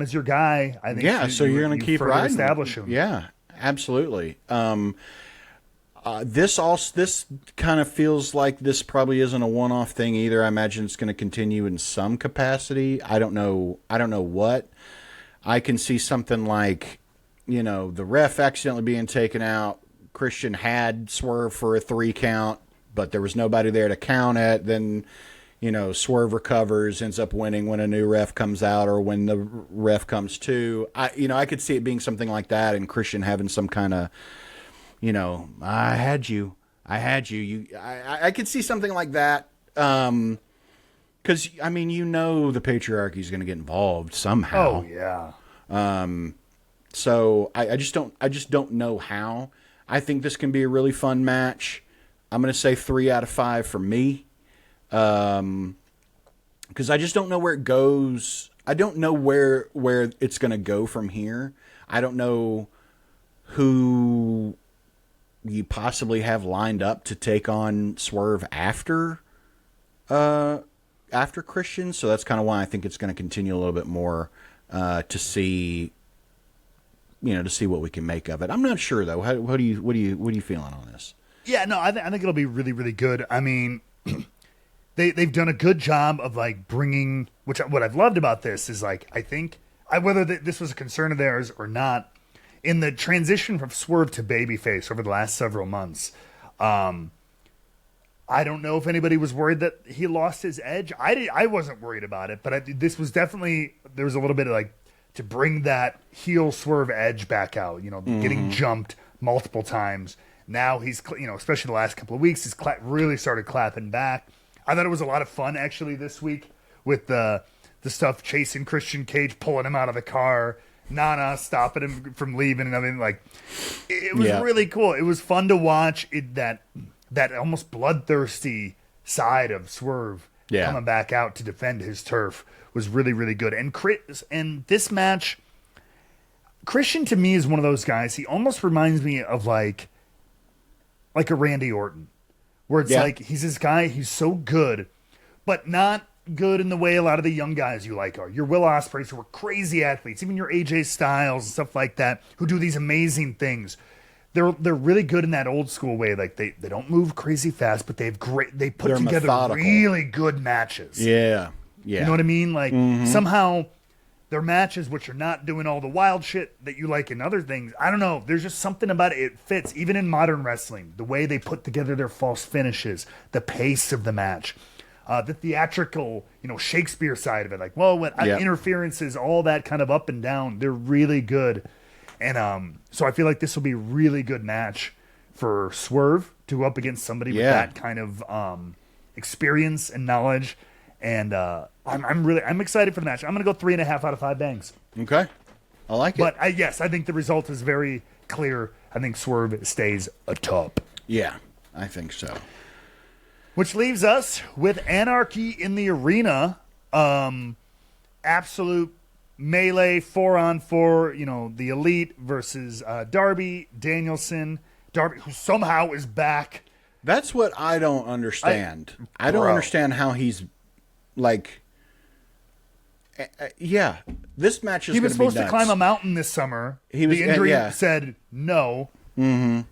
as your guy. I think. Yeah, so you're going to keep riding. Establish him. Yeah, absolutely. This kind of feels like this probably isn't a one-off thing either. I imagine it's going to continue in some capacity. I don't know what. I can see something like, the ref accidentally being taken out. Christian had Swerve for a 3 count, but there was nobody there to count it. Then, Swerve recovers, ends up winning when a new ref comes out or when the ref comes to. I could see it being something like that, and Christian having some kind of, I had you. I could see something like that. Because, the patriarchy is going to get involved somehow. Oh, yeah. So I just don't know how. I think this can be a really fun match. I'm going to say 3 out of 5 for me. Because I just don't know where it goes. I don't know where it's going to go from here. I don't know who you possibly have lined up to take on Swerve after Christian. So that's kind of why I think it's going to continue a little bit more to see what we can make of it. I'm not sure though. What are you feeling on this? Yeah, no, I think it'll be really, really good. I mean, they've done a good job of like bringing. What I've loved about this is like I think whether this was a concern of theirs or not. In the transition from Swerve to babyface over the last several months, I don't know if anybody was worried that he lost his edge. I wasn't worried about it, but this was definitely, there was a little bit of like, to bring that heel Swerve edge back out, getting jumped multiple times. Now he's, especially the last couple of weeks, he's really started clapping back. I thought it was a lot of fun actually this week with the stuff chasing Christian Cage, pulling him out of the car, Nana stopping him from leaving and everything. Like, it was really cool. It was fun to watch that almost bloodthirsty side of Swerve coming back out to defend his turf was really, really good. And this match, Christian to me is one of those guys. He almost reminds me of like a Randy Orton, where it's like he's this guy. He's so good, but not good in the way a lot of the young guys you like are. Your Will Ospreays, who are crazy athletes, even your AJ Styles and stuff like that, who do these amazing things. They're really good in that old school way. Like they don't move crazy fast, but they put together methodical, really good matches. Yeah. You know what I mean? Like somehow their matches, which are not doing all the wild shit that you like in other things. I don't know. There's just something about it. It fits even in modern wrestling. The way they put together their false finishes, the pace of the match, the theatrical, Shakespeare side of it. Like, interferences, all that kind of up and down. They're really good. And so I feel like this will be a really good match for Swerve to go up against somebody with that kind of experience and knowledge. And I'm excited for the match. I'm going to go 3.5 out of 5 bangs. Okay. I like it. But I think the result is very clear. I think Swerve stays atop. Yeah, I think so. Which leaves us with Anarchy in the Arena. Absolute melee 4-on-4, the Elite versus Darby Danielson. Darby, who somehow is back. That's what I don't understand. I don't understand how he's like. This match is. He was supposed to climb a mountain this summer. The injury said no, and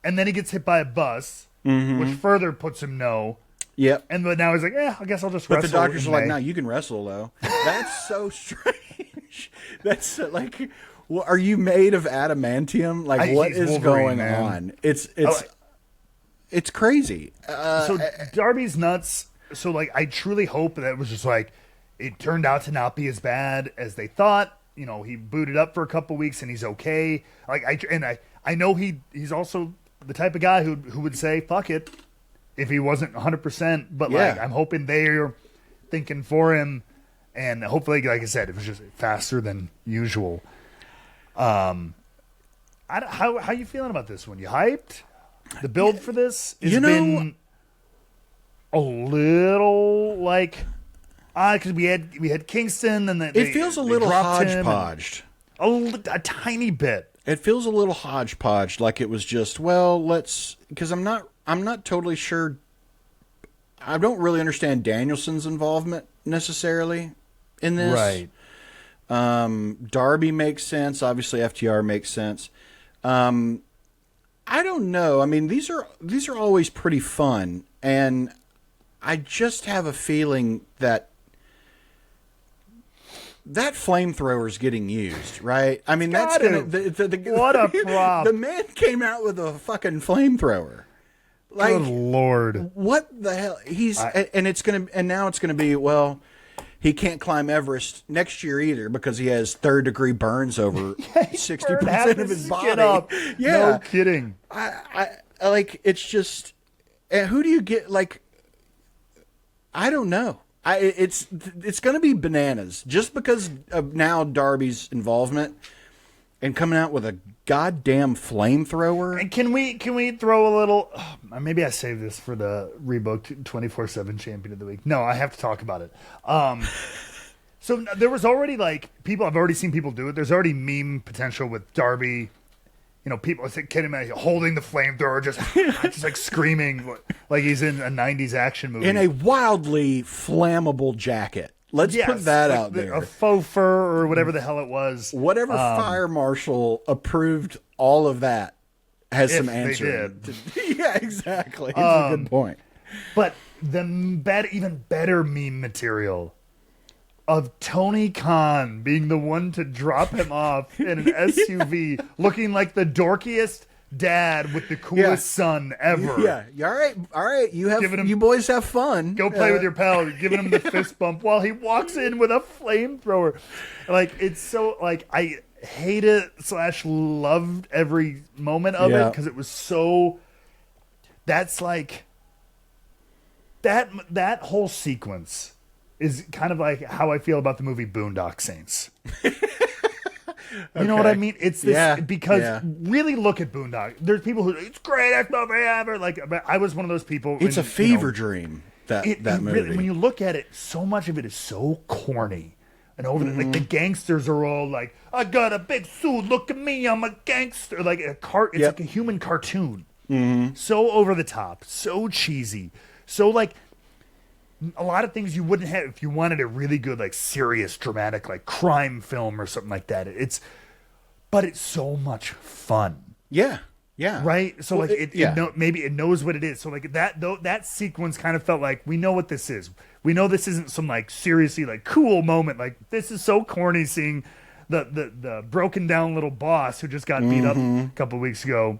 then he gets hit by a bus, which further puts him no. Yep. And but now he's like, I guess I'll just wrestle. But the doctors are like, no, you can wrestle though. That's so strange. That's like, well, are you made of adamantium? Like, what is going on? It's crazy. So Darby's nuts. So like, I truly hope that it was just like, it turned out to not be as bad as they thought. He booted up for a couple weeks and he's okay. Like I know he's also the type of guy who would say fuck it if he wasn't 100%. But like, I'm hoping they're thinking for him, and hopefully, like I said, it was just faster than usual. How you feeling about this one? You hyped? The build for this has been a little like, because we had Kingston, and it feels a little hodgepodged, a tiny bit. It feels a little hodgepodge, like it was just because I'm not totally sure. I don't really understand Danielson's involvement necessarily in this. Right. Darby makes sense. Obviously, FTR makes sense. I don't know. I mean, these are always pretty fun, and I just have a feeling that flamethrower is getting used, right? I mean, that's gonna what a prop. The man came out with a fucking flamethrower. Like, good Lord, what the hell? Now it's gonna be, he can't climb Everest next year either because he has third-degree burns over 60% of his body. Yeah, no kidding. I like, it's just, and who do you get? Like, I don't know. It's going to be bananas just because of now Darby's involvement and coming out with a goddamn flamethrower. And can we throw a little? Maybe I save this for the Rebooked 24/7 Champion of the Week. No, I have to talk about it. So there was already I've already seen people do it. There's already meme potential with Darby. People kidding me, holding the flamethrower, just like screaming like he's in a 90s action movie. In a wildly flammable jacket. Let's put that out there. A faux fur or whatever the hell it was. Whatever fire marshal approved all of that has some answer. Yeah, exactly. It's a good point. But the even better meme material of Tony Khan being the one to drop him off in an SUV, looking like the dorkiest dad with the coolest son ever. Yeah. All right. Giving him- You boys have fun. Go play with your pal. Giving him the fist bump while he walks in with a flamethrower. Like, it's so, like, I hate it / loved every moment of it because it was so. That's like that whole sequence is kind of like how I feel about the movie Boondock Saints. You know what I mean? It's this because really look at Boondock. There's people who it's greatest movie ever. Like, I was one of those people. It's a fever dream. That movie. Really, when you look at it, so much of it is so corny. And over like the gangsters are all like, I got a big suit. Look at me, I'm a gangster. Like it's like a human cartoon. So over the top, so cheesy, so like a lot of things you wouldn't have if you wanted a really good, like serious, dramatic, like crime film or something like that. But it's so much fun. Yeah. Right. So like maybe it knows what it is. So like that sequence kind of felt like we know what this is. We know this isn't some like seriously like cool moment. Like this is so corny seeing the broken down little boss who just got beat up a couple of weeks ago,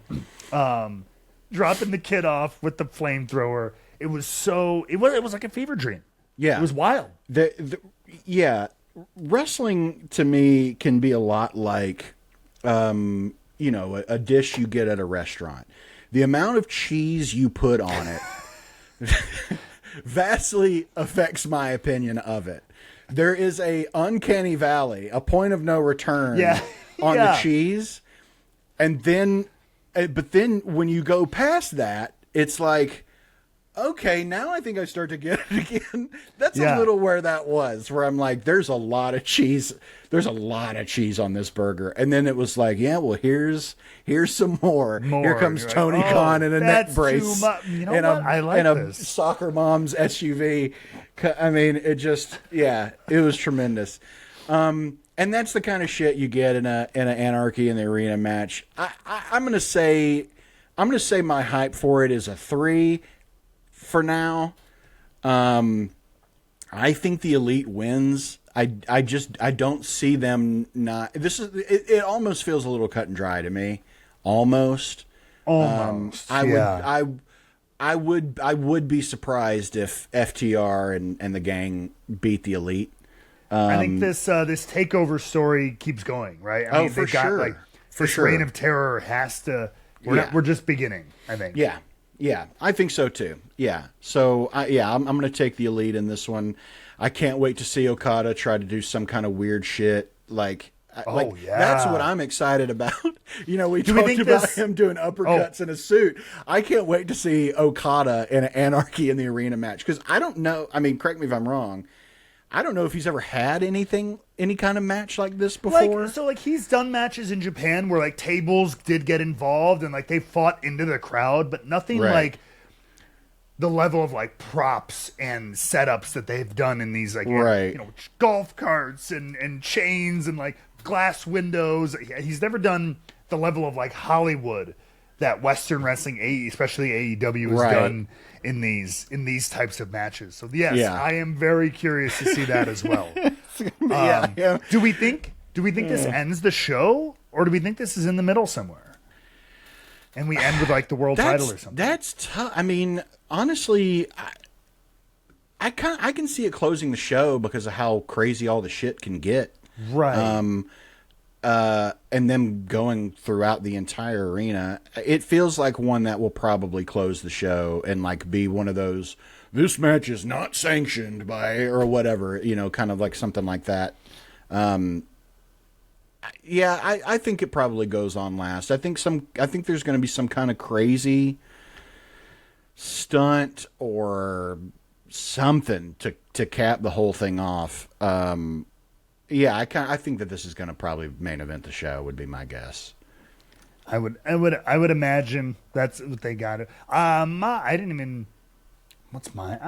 dropping the kid off with the flamethrower. It was like a fever dream. Yeah, it was wild. Wrestling to me can be a lot like, a dish you get at a restaurant. The amount of cheese you put on it vastly affects my opinion of it. There is a uncanny valley, a point of no return on the cheese, and then, but then when you go past that, it's like, okay, now I think I start to get it again. That's a little where that was, where I'm like, there's a lot of cheese. There's a lot of cheese on this burger. And then it was like, well, here's some more. Here comes Tony Khan in a neck brace. You know what? I like this. A soccer mom's SUV. I mean, it just, it was tremendous. And that's the kind of shit you get in an Anarchy in the Arena match. I'm going to say my hype for it is a 3. For now, I think the Elite wins. I don't see them not. It almost feels a little cut and dry to me. Almost. I would be surprised if FTR and the gang beat the Elite. I think this takeover story keeps going, right? I mean, for sure. This reign of terror has to. We're just beginning, I think. Yeah, I think so too. Yeah, so I'm going to take the Elite in this one. I can't wait to see Okada try to do some kind of weird shit. That's what I'm excited about. We talked about him doing uppercuts in a suit. I can't wait to see Okada in an Anarchy in the Arena match because I don't know. I mean, correct me if I'm wrong. I don't know if he's ever had any kind of match like this before. He's done matches in Japan where like tables did get involved and like they fought into the crowd, but nothing like the level of like props and setups that they've done in these golf carts and chains and like glass windows. He's never done the level of like Hollywood that Western wrestling, especially AEW, has done in these types of matches. So I am very curious to see that as well. Do we think this ends the show, or do we think this is in the middle somewhere, and we end with like the world title or something? That's tough. I mean, honestly, I can see it closing the show because of how crazy all the shit can get. Right. And them going throughout the entire arena, it feels like one that will probably close the show and like be one of those, this match is not sanctioned by, or whatever, kind of like something like that. I think it probably goes on last. I think there's going to be some kind of crazy stunt or something to cap the whole thing off. I think that this is going to probably main event the show. Would be my guess. I would imagine that's what they got. I didn't even. What's mine?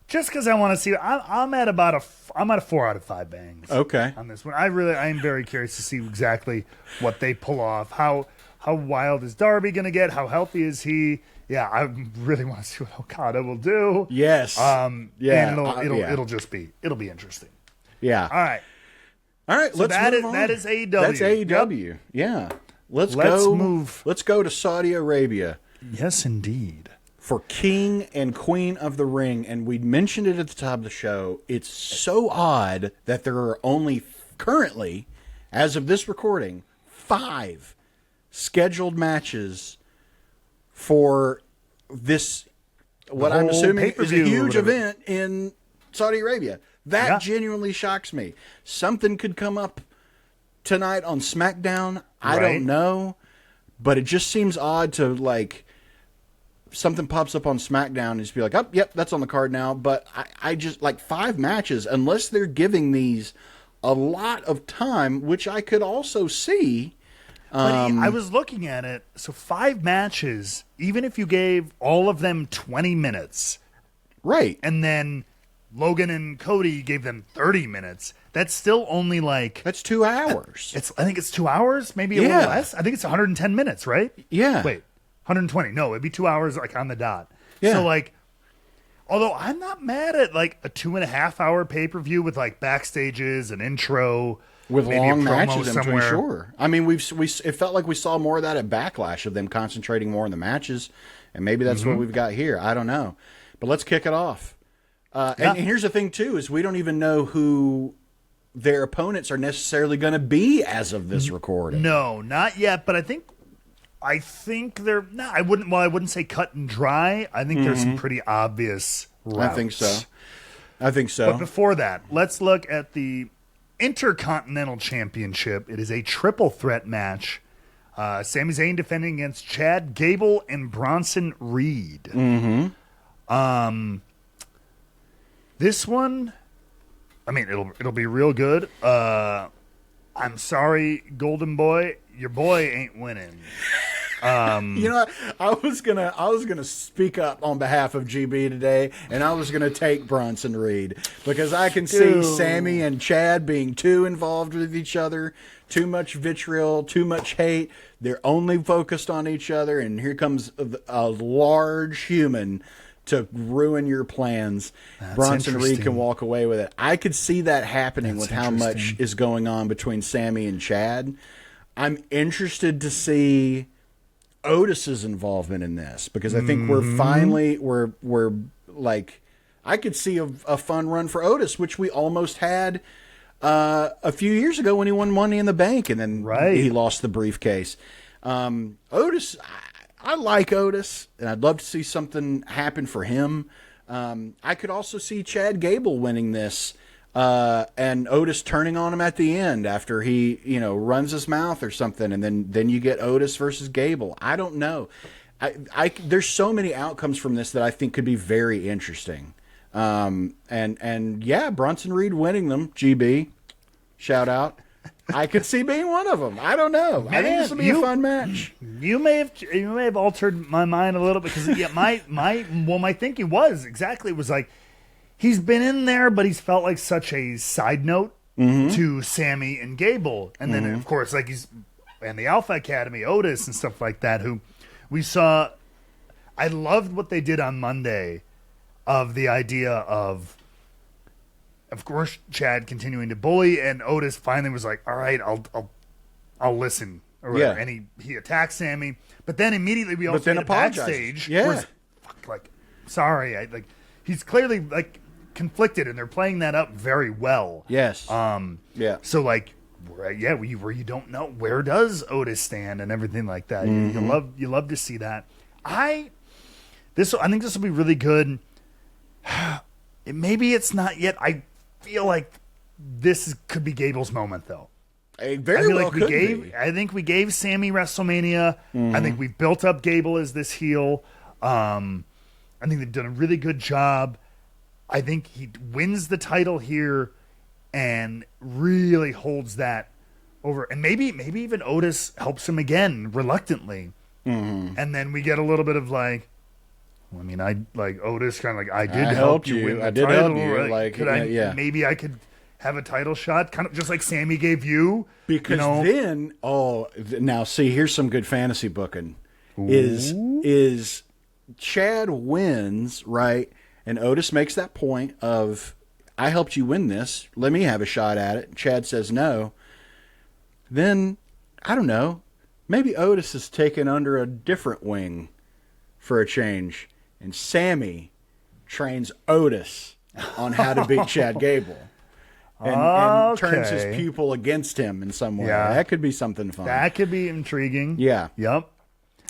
Just because I want to see. I'm at a 4 out of 5 bangs. Okay. On this one, I am very curious to see exactly what they pull off. How wild is Darby going to get? How healthy is he? Yeah, I really want to see what Okada will do. Yes. And it'll be interesting. Yeah. All right. So let's move on. That is AEW. That's AEW. Yep. Yeah. Let's move. Let's go to Saudi Arabia. Yes, indeed. For King and Queen of the Ring, and we mentioned it at the top of the show. It's so odd that there are only currently, as of this recording, 5 scheduled matches for this, what I'm assuming is a huge event in Saudi Arabia. That genuinely shocks me. Something could come up tonight on SmackDown. I don't know, but it just seems odd to like something pops up on SmackDown and just be like, oh, yep, that's on the card now. But I just like 5 matches, unless they're giving these a lot of time, which I could also see. But I was looking at it. So 5 matches, even if you gave all of them 20 minutes. Right. And then Logan and Cody gave them 30 minutes. That's still only like... That's 2 hours. I think it's 2 hours, maybe a little less. I think it's 110 minutes, right? Yeah. Wait, 120. No, it'd be 2 hours like on the dot. Yeah. So like, although I'm not mad at like a 2.5 hour pay-per-view with like backstages and intro... With maybe long a promo matches, I'm somewhere. sure. I mean, it felt like we saw more of that at Backlash, of them concentrating more on the matches, and maybe that's what we've got here. I don't know. But let's kick it off. And here's the thing, too, is we don't even know who their opponents are necessarily going to be as of this recording. No, not yet, but I think they're... No, I wouldn't say cut and dry. I think there's some pretty obvious routes. I think so. But before that, let's look at the Intercontinental Championship. It is a triple threat match. Sami Zayn defending against Chad Gable and Bronson Reed. This one, I mean, it'll be real good. I'm sorry, GoldenBoy, your boy ain't winning. You know, I was gonna speak up on behalf of GB today, and I was gonna take Bronson Reed because I can see Sammy and Chad being too involved with each other, too much vitriol, too much hate. They're only focused on each other, and here comes a large human to ruin your plans. Bronson Reed can walk away with it. I could see that happening with how much is going on between Sammy and Chad. I'm interested to see Otis's involvement in this, because I think we're like, I could see a fun run for Otis, which we almost had a few years ago when he won Money in the Bank, and then he lost the briefcase. Otis, I like Otis, and I'd love to see something happen for him. I could also see Chad Gable winning this, and Otis turning on him at the end after he, runs his mouth or something, and then you get Otis versus Gable. I don't know. There's so many outcomes from this that I think could be very interesting. And yeah, Bronson Reed winning them, GB, shout out. I could see being one of them. I don't know. Man, I think this will be a fun match. You may have altered my mind a little, because my thinking was like, he's been in there, but he's felt like such a side note to Sammy and Gable. And then, of course, like and the Alpha Academy, Otis and stuff like that, who we saw. I loved what they did on Monday, of the idea of course, Chad continuing to bully, and Otis finally was like, all right, I'll listen. Or whatever. And he attacks Sammy. But then immediately we also get backstage. Yeah. Sorry. He's clearly conflicted, and they're playing that up very well. Yes. So where you don't know, where does Otis stand and everything like that. You love to see that. I think this will be really good. Maybe it's not yet. I feel like this could be Gable's moment, though. It very well could be. I think we gave Sammy WrestleMania. I think we built up Gable as this heel. I think they've done a really good job. I think he wins the title here and really holds that over. And maybe even Otis helps him again, reluctantly. And then we get a little bit of Otis kind of I did help you win the title. Help you. Maybe I could have a title shot, kind of just like Sammy gave you. Because now see, here's some good fantasy booking. Is Chad wins, right? And Otis makes that point of, I helped you win this. Let me have a shot at it. Chad says no. Then, I don't know. Maybe Otis is taken under a different wing for a change, and Sammy trains Otis on how to beat Chad Gable. And turns his pupil against him in some way. Yeah. That could be something fun. That could be intriguing. Yeah. Yep.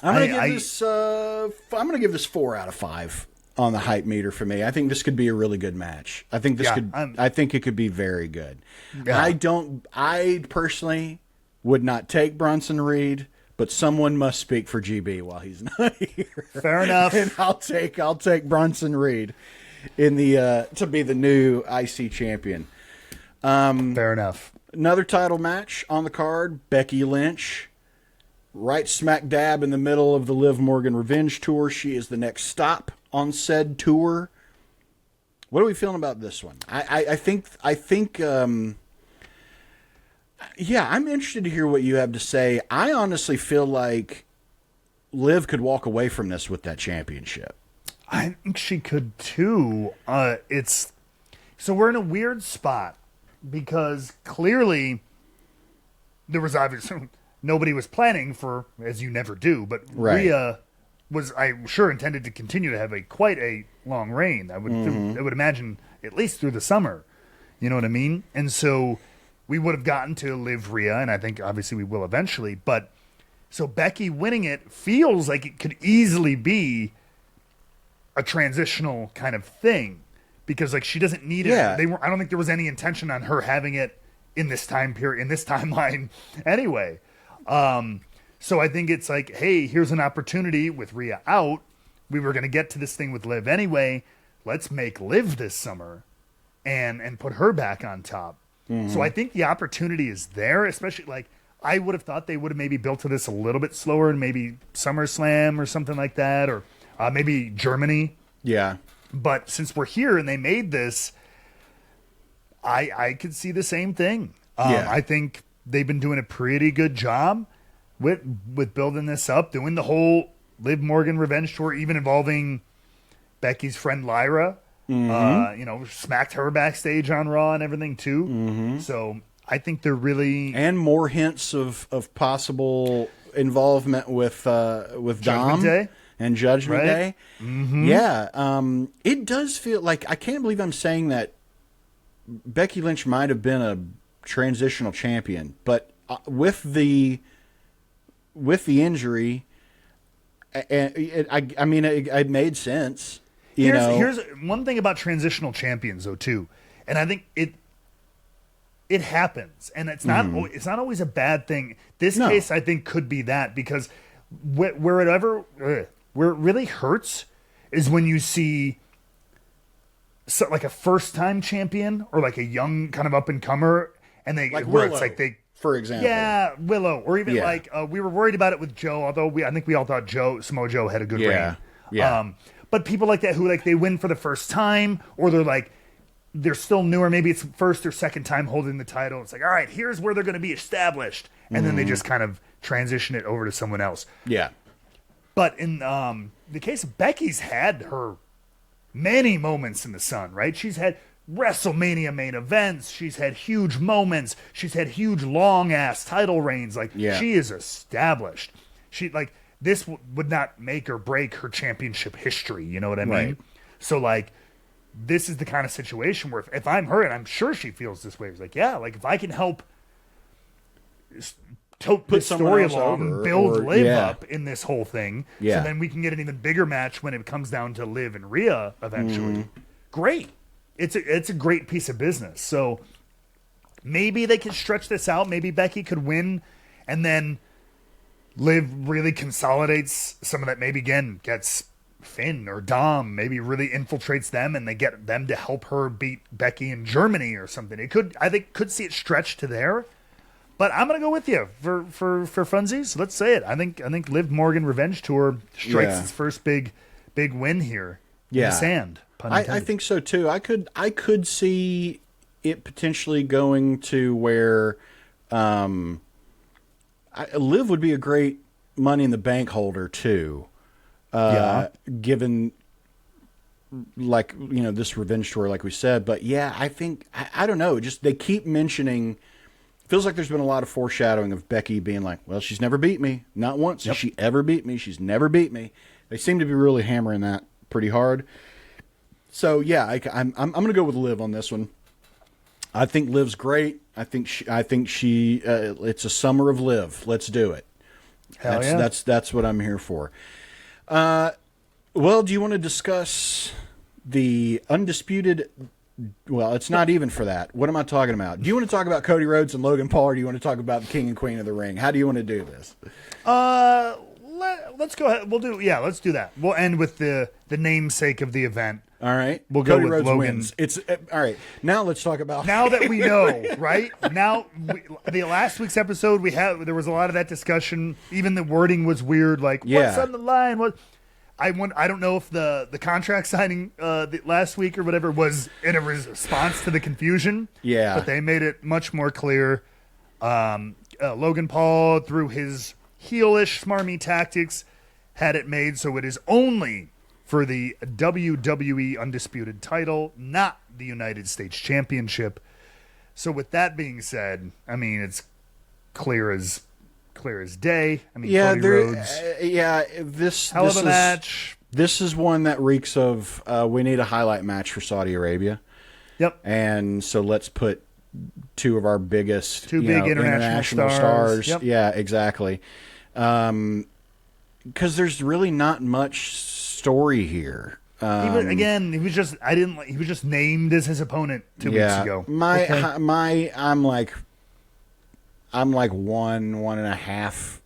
I'm gonna give this 4 out of 5 on the hype meter for me. I think this could be a really good match. I think I think it could be very good. Yeah. I personally would not take Bronson Reed, but someone must speak for GB while he's not here. Fair enough. And I'll take Bronson Reed in the to be the new IC champion. Fair enough. Another title match on the card, Becky Lynch, right smack dab in the middle of the Liv Morgan Revenge Tour. She is the next stop on said tour. What are we feeling about this one? I think yeah, I'm interested to hear what you have to say. I honestly feel like Liv could walk away from this with that championship. I think she could too. So we're in a weird spot because clearly there was obviously nobody was planning for, as you never do, but right. Rhea was, I'm sure, intended to continue to have quite a long reign. I would imagine at least through the summer. You know what I mean? And so we would have gotten to Liv Rhea, and I think obviously we will eventually. But so Becky winning it feels like it could easily be a transitional kind of thing because like she doesn't need it. Yeah. I don't think there was any intention on her having it in this time period, in this timeline anyway. So I think it's like, hey, here's an opportunity with Rhea out. We were going to get to this thing with Liv anyway. Let's make Liv this summer and put her back on top. Mm-hmm. So I think the opportunity is there, especially like I would have thought they would have maybe built to this a little bit slower and maybe SummerSlam or something like that, or maybe Germany. Yeah. But since we're here and they made this, I could see the same thing. I think they've been doing a pretty good job with building this up, doing the whole Liv Morgan Revenge Tour, even involving Becky's friend Lyra. Mm-hmm. Smacked her backstage on Raw and everything too. Mm-hmm. So I think they're really, and more hints of possible involvement with Judgment Dom Day and Judgment Day. Mm-hmm. Yeah, it does feel like, I can't believe I'm saying that Becky Lynch might have been a transitional champion, but with the injury, it made sense. Here's one thing about transitional champions though too, and I think it happens, and it's not always a bad thing. This case I think could be that, because where it really hurts is when you see like a first time champion or like a young kind of up and comer, and they like where Willow, it's like they, for example, Willow, or even like we were worried about it with Joe, although I think we all thought Samoa Joe had a good reign. Yeah. But people like that who like they win for the first time, or they're still newer. Maybe it's first or second time holding the title. It's like, all right, here's where they're going to be established, and then they just kind of transition it over to someone else. Yeah. But in the case of Becky's had her many moments in the sun, right? She's had WrestleMania main events. She's had huge moments. She's had huge long ass title reigns. She is established. This would not make or break her championship history. You know what I mean? Right. So this is the kind of situation where if I'm her, and I'm sure she feels this way, it's like, if I can help put the story along, build Liv up in this whole thing, so then we can get an even bigger match when it comes down to Liv and Rhea eventually. Great. It's a great piece of business. So maybe they can stretch this out. Maybe Becky could win, and then Liv really consolidates some of that. Maybe again gets Finn or Dom, maybe really infiltrates them, and they get them to help her beat Becky in Germany or something. I think could see it stretched to there. But I'm gonna go with you for funsies. Let's say it. I think Liv Morgan Revenge Tour strikes its first big win here in the sand. I think so too. I could see it potentially going to where Liv would be a great Money in the Bank holder too. Given this revenge tour, like we said. But I think I don't know. Just they keep mentioning feels like there's been a lot of foreshadowing of Becky being like, well, she's never beat me. Not once has she ever beat me. She's never beat me. They seem to be really hammering that pretty hard. So, yeah, I'm going to go with Liv on this one. I think Liv's great. I think she it's a summer of Liv. Let's do it. Hell That's what I'm here for. Well, do you want to discuss the undisputed? Well, it's not even for that. What am I talking about? Do you want to talk about Cody Rhodes and Logan Paul, or do you want to talk about the King and Queen of the Ring? How do you want to do this? Let's go ahead. Let's do that. We'll end with the namesake of the event. All right. We'll Cody go with Rhodes Logan. Wins. It's all right. Now let's talk about. Now that we know, right? Now, the last week's episode, there was a lot of that discussion. Even the wording was weird. Like, what's on the line? What? I don't know if the contract signing last week or whatever was in a response to the confusion. Yeah. But they made it much more clear. Logan Paul, through his heelish, smarmy tactics, had it made so it is only for the WWE Undisputed title, not the United States Championship. So with that being said, I mean, it's clear as day. I mean, Cody Rhodes. This Hell of a match. This is one that reeks of we need a highlight match for Saudi Arabia. Yep. And so let's put two of our biggest big international stars. Yep. Yeah, exactly. Because there's really not much story here. He was just named as his opponent 2 weeks ago. I'm like 1.5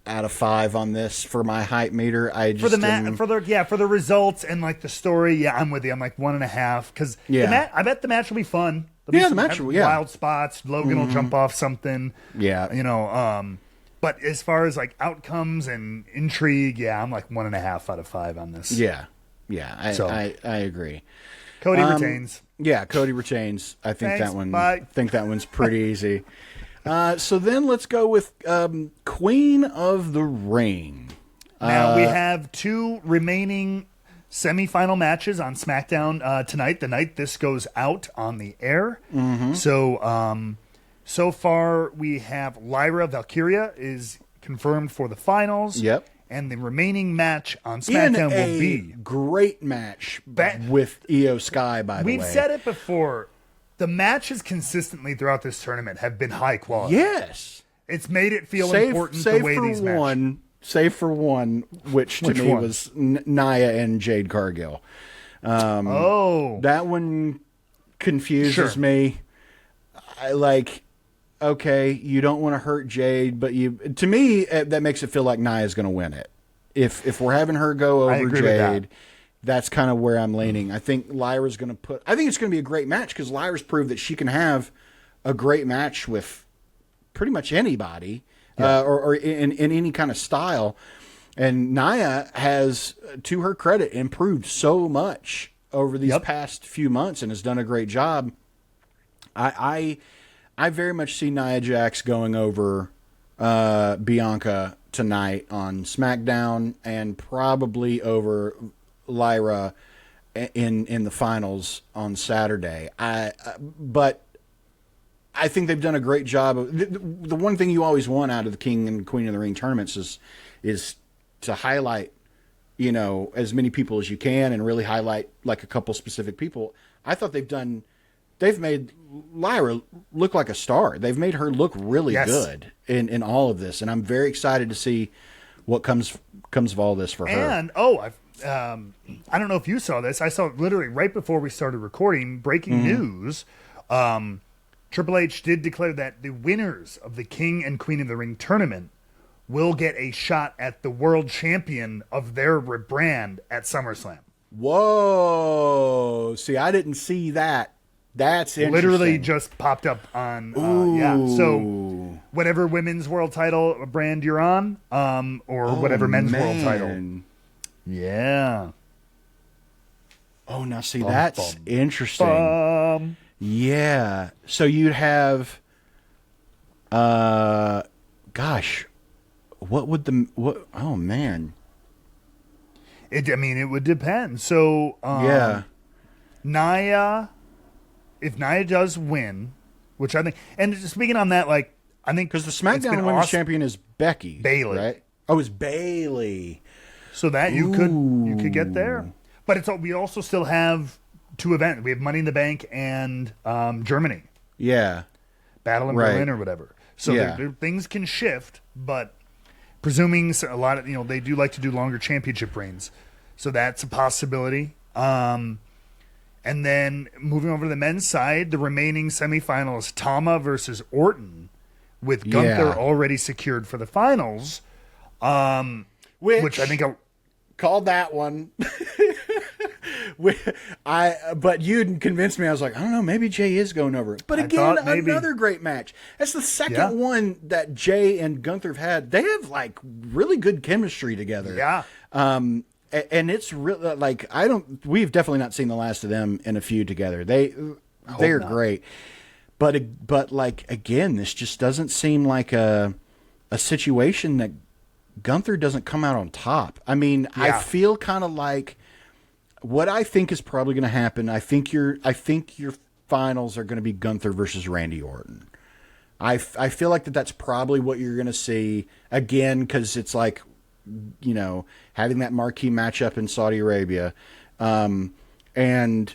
out of 5 on this for my hype meter. For the results and like the story. Yeah, I'm with you. I'm like 1.5 because I bet the match will be fun. The match will. Yeah, wild spots. Logan will jump off something. Yeah, But as far as like outcomes and intrigue, I'm like 1.5 out of 5 on this. Yeah. I agree. Cody retains. Yeah, Cody retains. I think that one's pretty easy. So then let's go with Queen of the Ring. Now we have 2 remaining semifinal matches on SmackDown tonight. The night this goes out on the air. Mm-hmm. So far we have Lyra Valkyria is confirmed for the finals. Yep. And the remaining match on SmackDown will be great match with Io Sky. By the way, we've said it before. The matches consistently throughout this tournament have been high quality. Yes. It's made it feel important the way these matches. Save for one, which to me was Nia and Jade Cargill. That one confuses me. Okay, you don't want to hurt Jade, but to me, that makes it feel like Nia's going to win it. If we're having her go over Jade, that's kind of where I'm leaning. I think Lyra's going to I think it's going to be a great match because Lyra's proved that she can have a great match with pretty much anybody or in any kind of style. And Nia has, to her credit, improved so much over these past few months and has done a great job. I very much see Nia Jax going over Bianca tonight on SmackDown and probably over Lyra in the finals on Saturday. But I think they've done a great job of the one thing you always want out of the King and Queen of the Ring tournaments is to highlight, as many people as you can and really highlight like a couple specific people. I thought they've made Lyra look like a star. They've made her look really good in all of this, and I'm very excited to see what comes of all this for her. And I don't know if you saw this. I saw it literally right before we started recording. Breaking news: Triple H did declare that the winners of the King and Queen of the Ring tournament will get a shot at the world champion of their brand at SummerSlam. Whoa! See, I didn't see that. That's interesting. Literally just popped up on, So whatever women's world title brand you're on, or whatever men's world title. Yeah. Oh, now see, that's interesting. Yeah. So you'd have, gosh, oh man. It would depend. So, Nia, if Nia does win, which I think. And speaking on that, like I think because the SmackDown Women's Champion is Becky Bailey, right? Oh, it's Bailey. So that you could get there, but we also still have 2 events. We have Money in the Bank and Germany. Yeah, Battle in Berlin or whatever. So things can shift, but presuming a lot of they do like to do longer championship reigns, so that's a possibility. And then moving over to the men's side, the remaining semifinals: Tama versus Orton, with Gunther already secured for the finals. Which I think called that one. But you'd convinced me. I was like, I don't know, maybe Jay is going over it. But again, another great match. That's the second one that Jay and Gunther have had. They have like really good chemistry together. Yeah. And it's really like we've definitely not seen the last of them in a feud together. They're great. But like again, this just doesn't seem like a situation that Gunther doesn't come out on top. I mean, I feel kind of like what I think is probably going to happen. I think your finals are going to be Gunther versus Randy Orton. I feel like that's probably what you're going to see again, because it's like, having that marquee matchup in Saudi Arabia. And,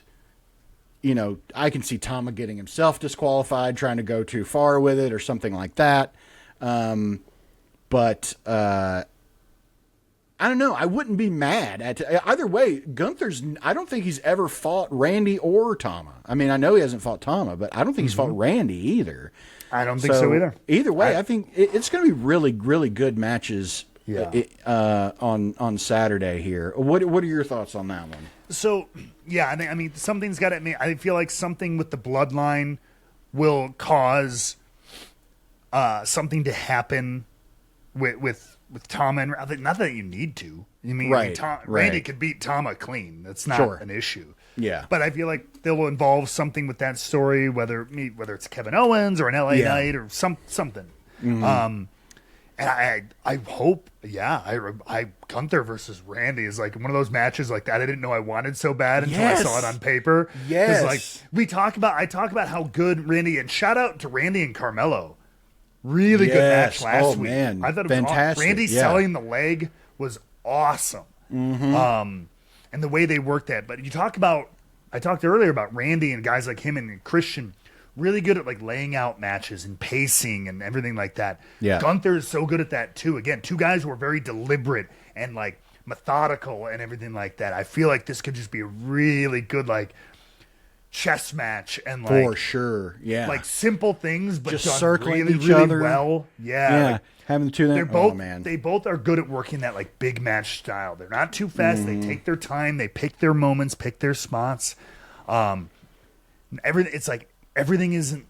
I can see Tama getting himself disqualified, trying to go too far with it or something like that. But I don't know. I wouldn't be mad at either way. Gunther's. I don't think he's ever fought Randy or Tama. I mean, I know he hasn't fought Tama, but I don't think he's fought Randy either. I don't think so either. Either way, I think it's going to be really, really good matches. On Saturday here. What are your thoughts on that one? So I mean something's got to. I feel like something with the bloodline will cause something to happen with Tama and not that you need to. Randy could beat Tama clean. That's not an issue. Yeah, but I feel like they'll involve something with that story, whether it's Kevin Owens or an LA Knight or something. Mm-hmm. And I hope, Gunther versus Randy is like one of those matches like that I didn't know I wanted so bad until I saw it on paper. Yes. Like I talk about how good Randy, and shout out to Randy and Carmelo. Really good match last week. Man. I thought it fantastic. Was Randy selling the leg was awesome. Mm-hmm. And the way they worked that. But I talked earlier about Randy and guys like him and Christian. Really good at like laying out matches and pacing and everything like that. Yeah. Gunther is so good at that too. Again, 2 guys who are very deliberate and like methodical and everything like that. I feel like this could just be a really good like chess match and like for sure. Yeah. Like simple things but just done circling really, each really other well. Yeah. Like, having the 2 of them. They both are good at working that like big match style. They're not too fast. They take their time. They pick their moments, pick their spots. Everything isn't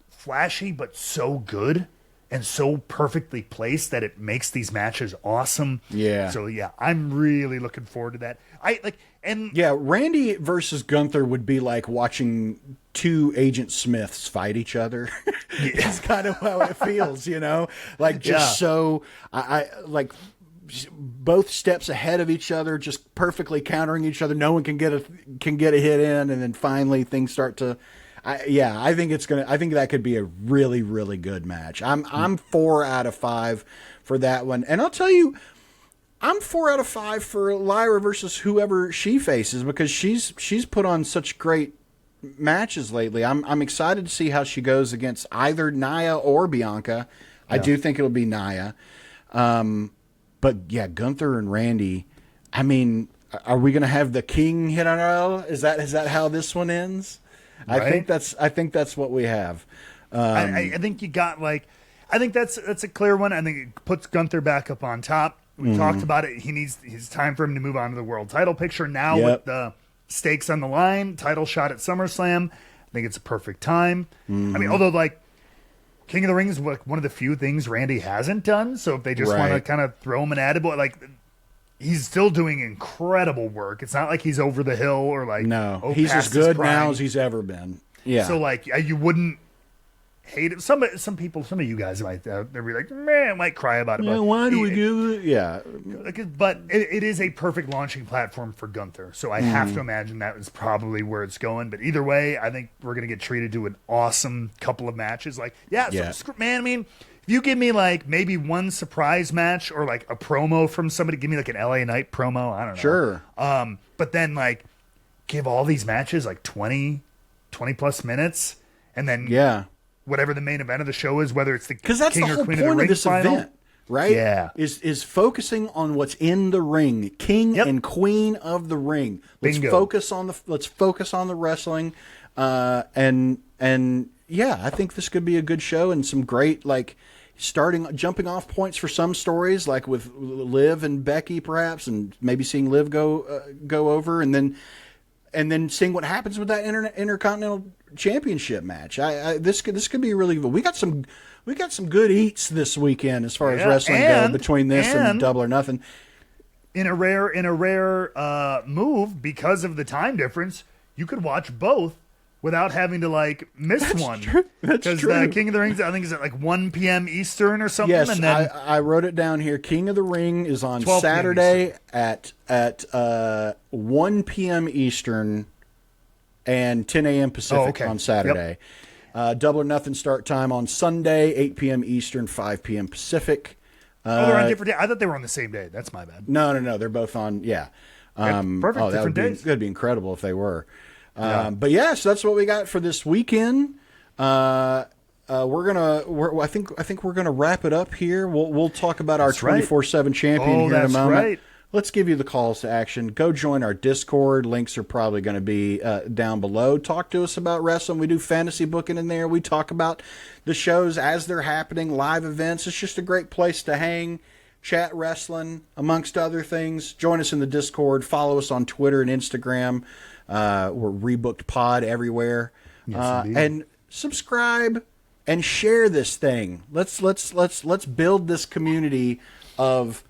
flashy, but so good and so perfectly placed that it makes these matches awesome. Yeah. So I'm really looking forward to that. Randy versus Gunther would be like watching 2 Agent Smiths fight each other. It's kind of how it feels, like just so I like both steps ahead of each other, just perfectly countering each other. No one can get a hit in, and then finally things start to. I think that could be a really, really good match. I'm 4 out of 5 for that one, and I'll tell you, I'm 4 out of 5 for Lyra versus whoever she faces because she's put on such great matches lately. I'm excited to see how she goes against either Nia or Bianca. Yeah. I do think it'll be Nia, but Gunther and Randy. I mean, are we going to have the King hit on our? Is that how this one ends? Right. I think that's what we have. I think you got I think that's a clear one. I think it puts Gunther back up on top. We talked about it. It's time for him to move on to the world title picture now with the stakes on the line, title shot at SummerSlam. I think it's a perfect time. Mm-hmm. I mean, although King of the Ring is one of the few things Randy hasn't done. So if they just want to kind of throw him an attaboy, he's still doing incredible work. It's not like he's over the hill or no. He's as good now as he's ever been. Yeah. So you wouldn't hate it. Some people, some of you guys might they'll be like, man, might cry about it. Yeah, but why do we give it? Yeah, but it is a perfect launching platform for Gunther. So I have to imagine that is probably where it's going. But either way, I think we're gonna get treated to an awesome couple of matches. Like, man, I mean, if you give me like maybe one surprise match or like a promo from somebody, give me like an LA Knight promo. I don't know. Sure. But then like give all these matches like 20 plus minutes, and then whatever the main event of the show is, whether it's the because that's King the or whole Queen point of the Ring this final, event, right? Yeah, is focusing on what's in the ring, King and Queen of the Ring. Let's focus on the wrestling, and yeah, I think this could be a good show and some great like jumping off points for some stories, like with Liv and Becky, perhaps, and maybe seeing Liv go over, and then seeing what happens with that Intercontinental Championship match. This could be really good. We got some good eats this weekend as far as wrestling go between this and Double or Nothing. In a rare move, because of the time difference, you could watch both without having to like miss one. That's true. Because King of the Ring, I think, is at like 1 p.m. Eastern or something. Yes, and then I wrote it down here. King of the Ring is on Saturday at 1 p.m. Eastern and 10 a.m. Pacific on Saturday. Yep. Double or Nothing start time on Sunday, 8 p.m. Eastern, 5 p.m. Pacific. They're on different days. I thought they were on the same day. That's my bad. No. They're both on, perfect, different days. That'd be incredible if they were. But yes, that's what we got for this weekend. I think we're gonna wrap it up here. We'll talk about our 24/7 champion here in a moment. Right. Let's give you the calls to action. Go join our Discord. Links are probably going to be down below. Talk to us about wrestling. We do fantasy booking in there. We talk about the shows as they're happening, live events. It's just a great place to hang, chat wrestling, amongst other things. Join us in the Discord. Follow us on Twitter and Instagram. We're Rebooked Pod everywhere. Yes, and subscribe and share this thing. Let's build this community of,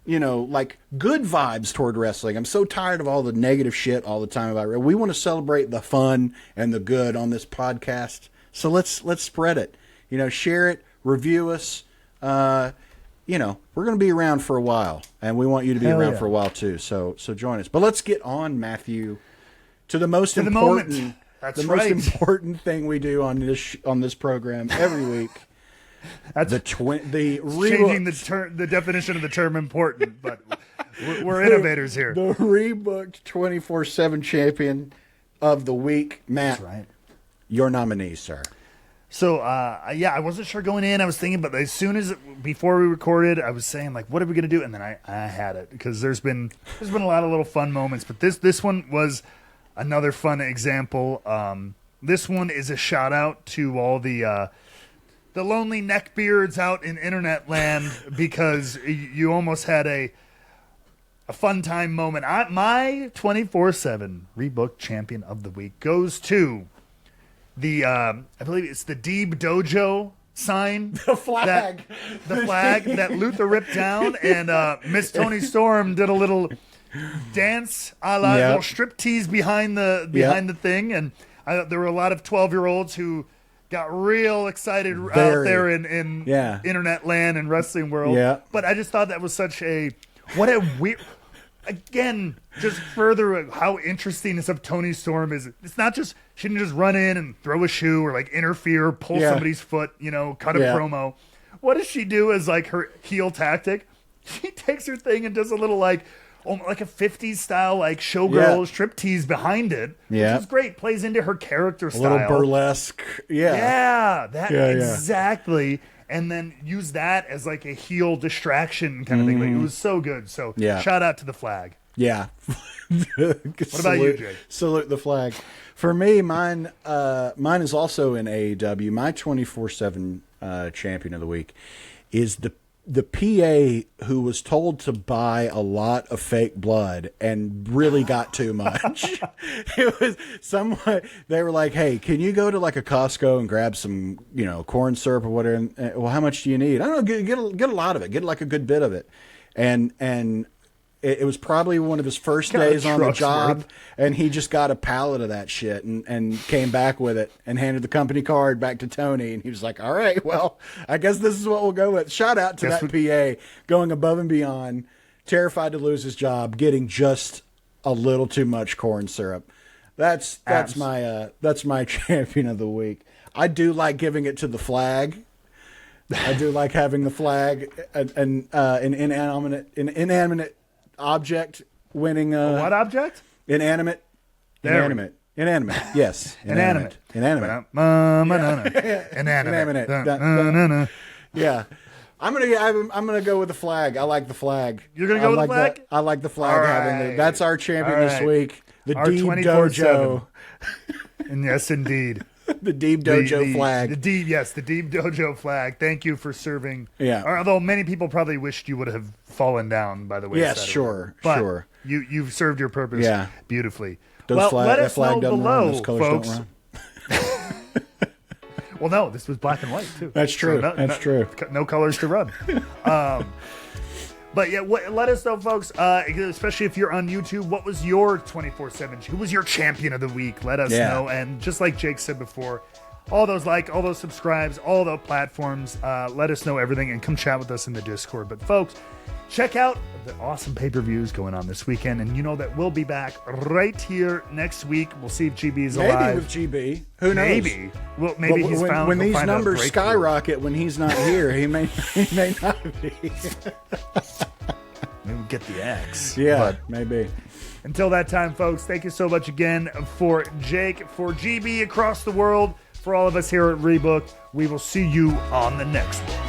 like good vibes toward wrestling. I'm so tired of all the negative shit all the time about wrestling. We want to celebrate the fun and the good on this podcast. So let's spread it. Share it, review us. We're going to be around for a while, and we want you to be around for a while too. So join us. But let's get on, Matthew, to the most important. That's most important thing we do on this program every week. That's changing the definition of the term important, but we're innovators here. The Rebooked 24/7 champion of the week, Matt. That's right. Your nominee, sir. So, I wasn't sure going in. I was thinking, but before we recorded, I was saying, like, what are we going to do? And then I had it, because there's been a lot of little fun moments, but this one was another fun example. This one is a shout out to all the lonely neckbeards out in internet land, because you almost had a fun time moment. My 24/7 Rebooked champion of the week goes to the I believe it's the Deeb Dojo sign, the flag that Luther ripped down, and Miss Toni Storm did a little dance a la little striptease behind the thing, and there were a lot of 12-year-olds who got real excited out there in internet land and wrestling world. Yeah. But I just thought that was what a weird, again, just further how interesting this of Toni Storm is. It's not just, she didn't just run in and throw a shoe or like interfere, pull somebody's foot, cut a promo. What does she do as like her heel tactic? She takes her thing and does a little like a 50s style like showgirl striptease behind it, which is great. Plays into her character style. A little burlesque. Exactly. And then use that as like a heel distraction kind of thing. Like, it was so good. So shout out to the flag. Yeah. What about you, Jake? Salute the flag. For me, mine is also in AEW. My 24/7 champion of the week is the PA who was told to buy a lot of fake blood and really got too much. It was they were like, hey, can you go to like a Costco and grab some, corn syrup or whatever? And, well, how much do you need? I don't know, get a lot of it. Get like a good bit of it. And it was probably one of his first Got a days on the truck's job, worth. and he just got a pallet of that shit and came back with it and handed the company card back to Tony, and he was like, all right, well, I guess this is what we'll go with. Shout out to Guess that PA, going above and beyond, terrified to lose his job, getting just a little too much corn syrup. That's my champion of the week. I do like giving it to the flag. I do like having the flag, an inanimate object winning. What object? Inanimate. Inanimate. Yes. Inanimate. Inanimate. Inanimate. Yeah. I'm gonna go with the flag. I like the flag. You're gonna go with the flag? I like the flag All having right. it. That's our champion All this right. week. The Our Deep 24/7. Dojo. And yes, indeed. The Deep Dojo flag. The Deep Dojo flag. Thank you for serving. Yeah. Although many people probably wished you would have fallen down by the way. Yes, sure. You've served your purpose Yeah. beautifully. Let let that us flag know doesn't run. below, Those colors folks. don't run. Well, no, this was black and white too. That's true. That's true. No colors to run. But yeah, let us know, folks. Especially if you're on YouTube, what was your 24/7? Who was your champion of the week? Let us know. And just like Jake said before, all those subscribes, all the platforms. Let us know everything and come chat with us in the Discord. But folks, check out the awesome pay-per-views going on this weekend, and you know that we'll be back right here next week. We'll see if GB is alive. Maybe with GB. Who knows? Maybe. Well, maybe But he's found. when he'll these find a numbers breakthrough. skyrocket when he's not here, he may not be. Maybe we'll get the X. Yeah, But maybe. until that time, folks, thank you so much again for Jake, for GB across the world, for all of us here at Rebooked. We will see you on the next one.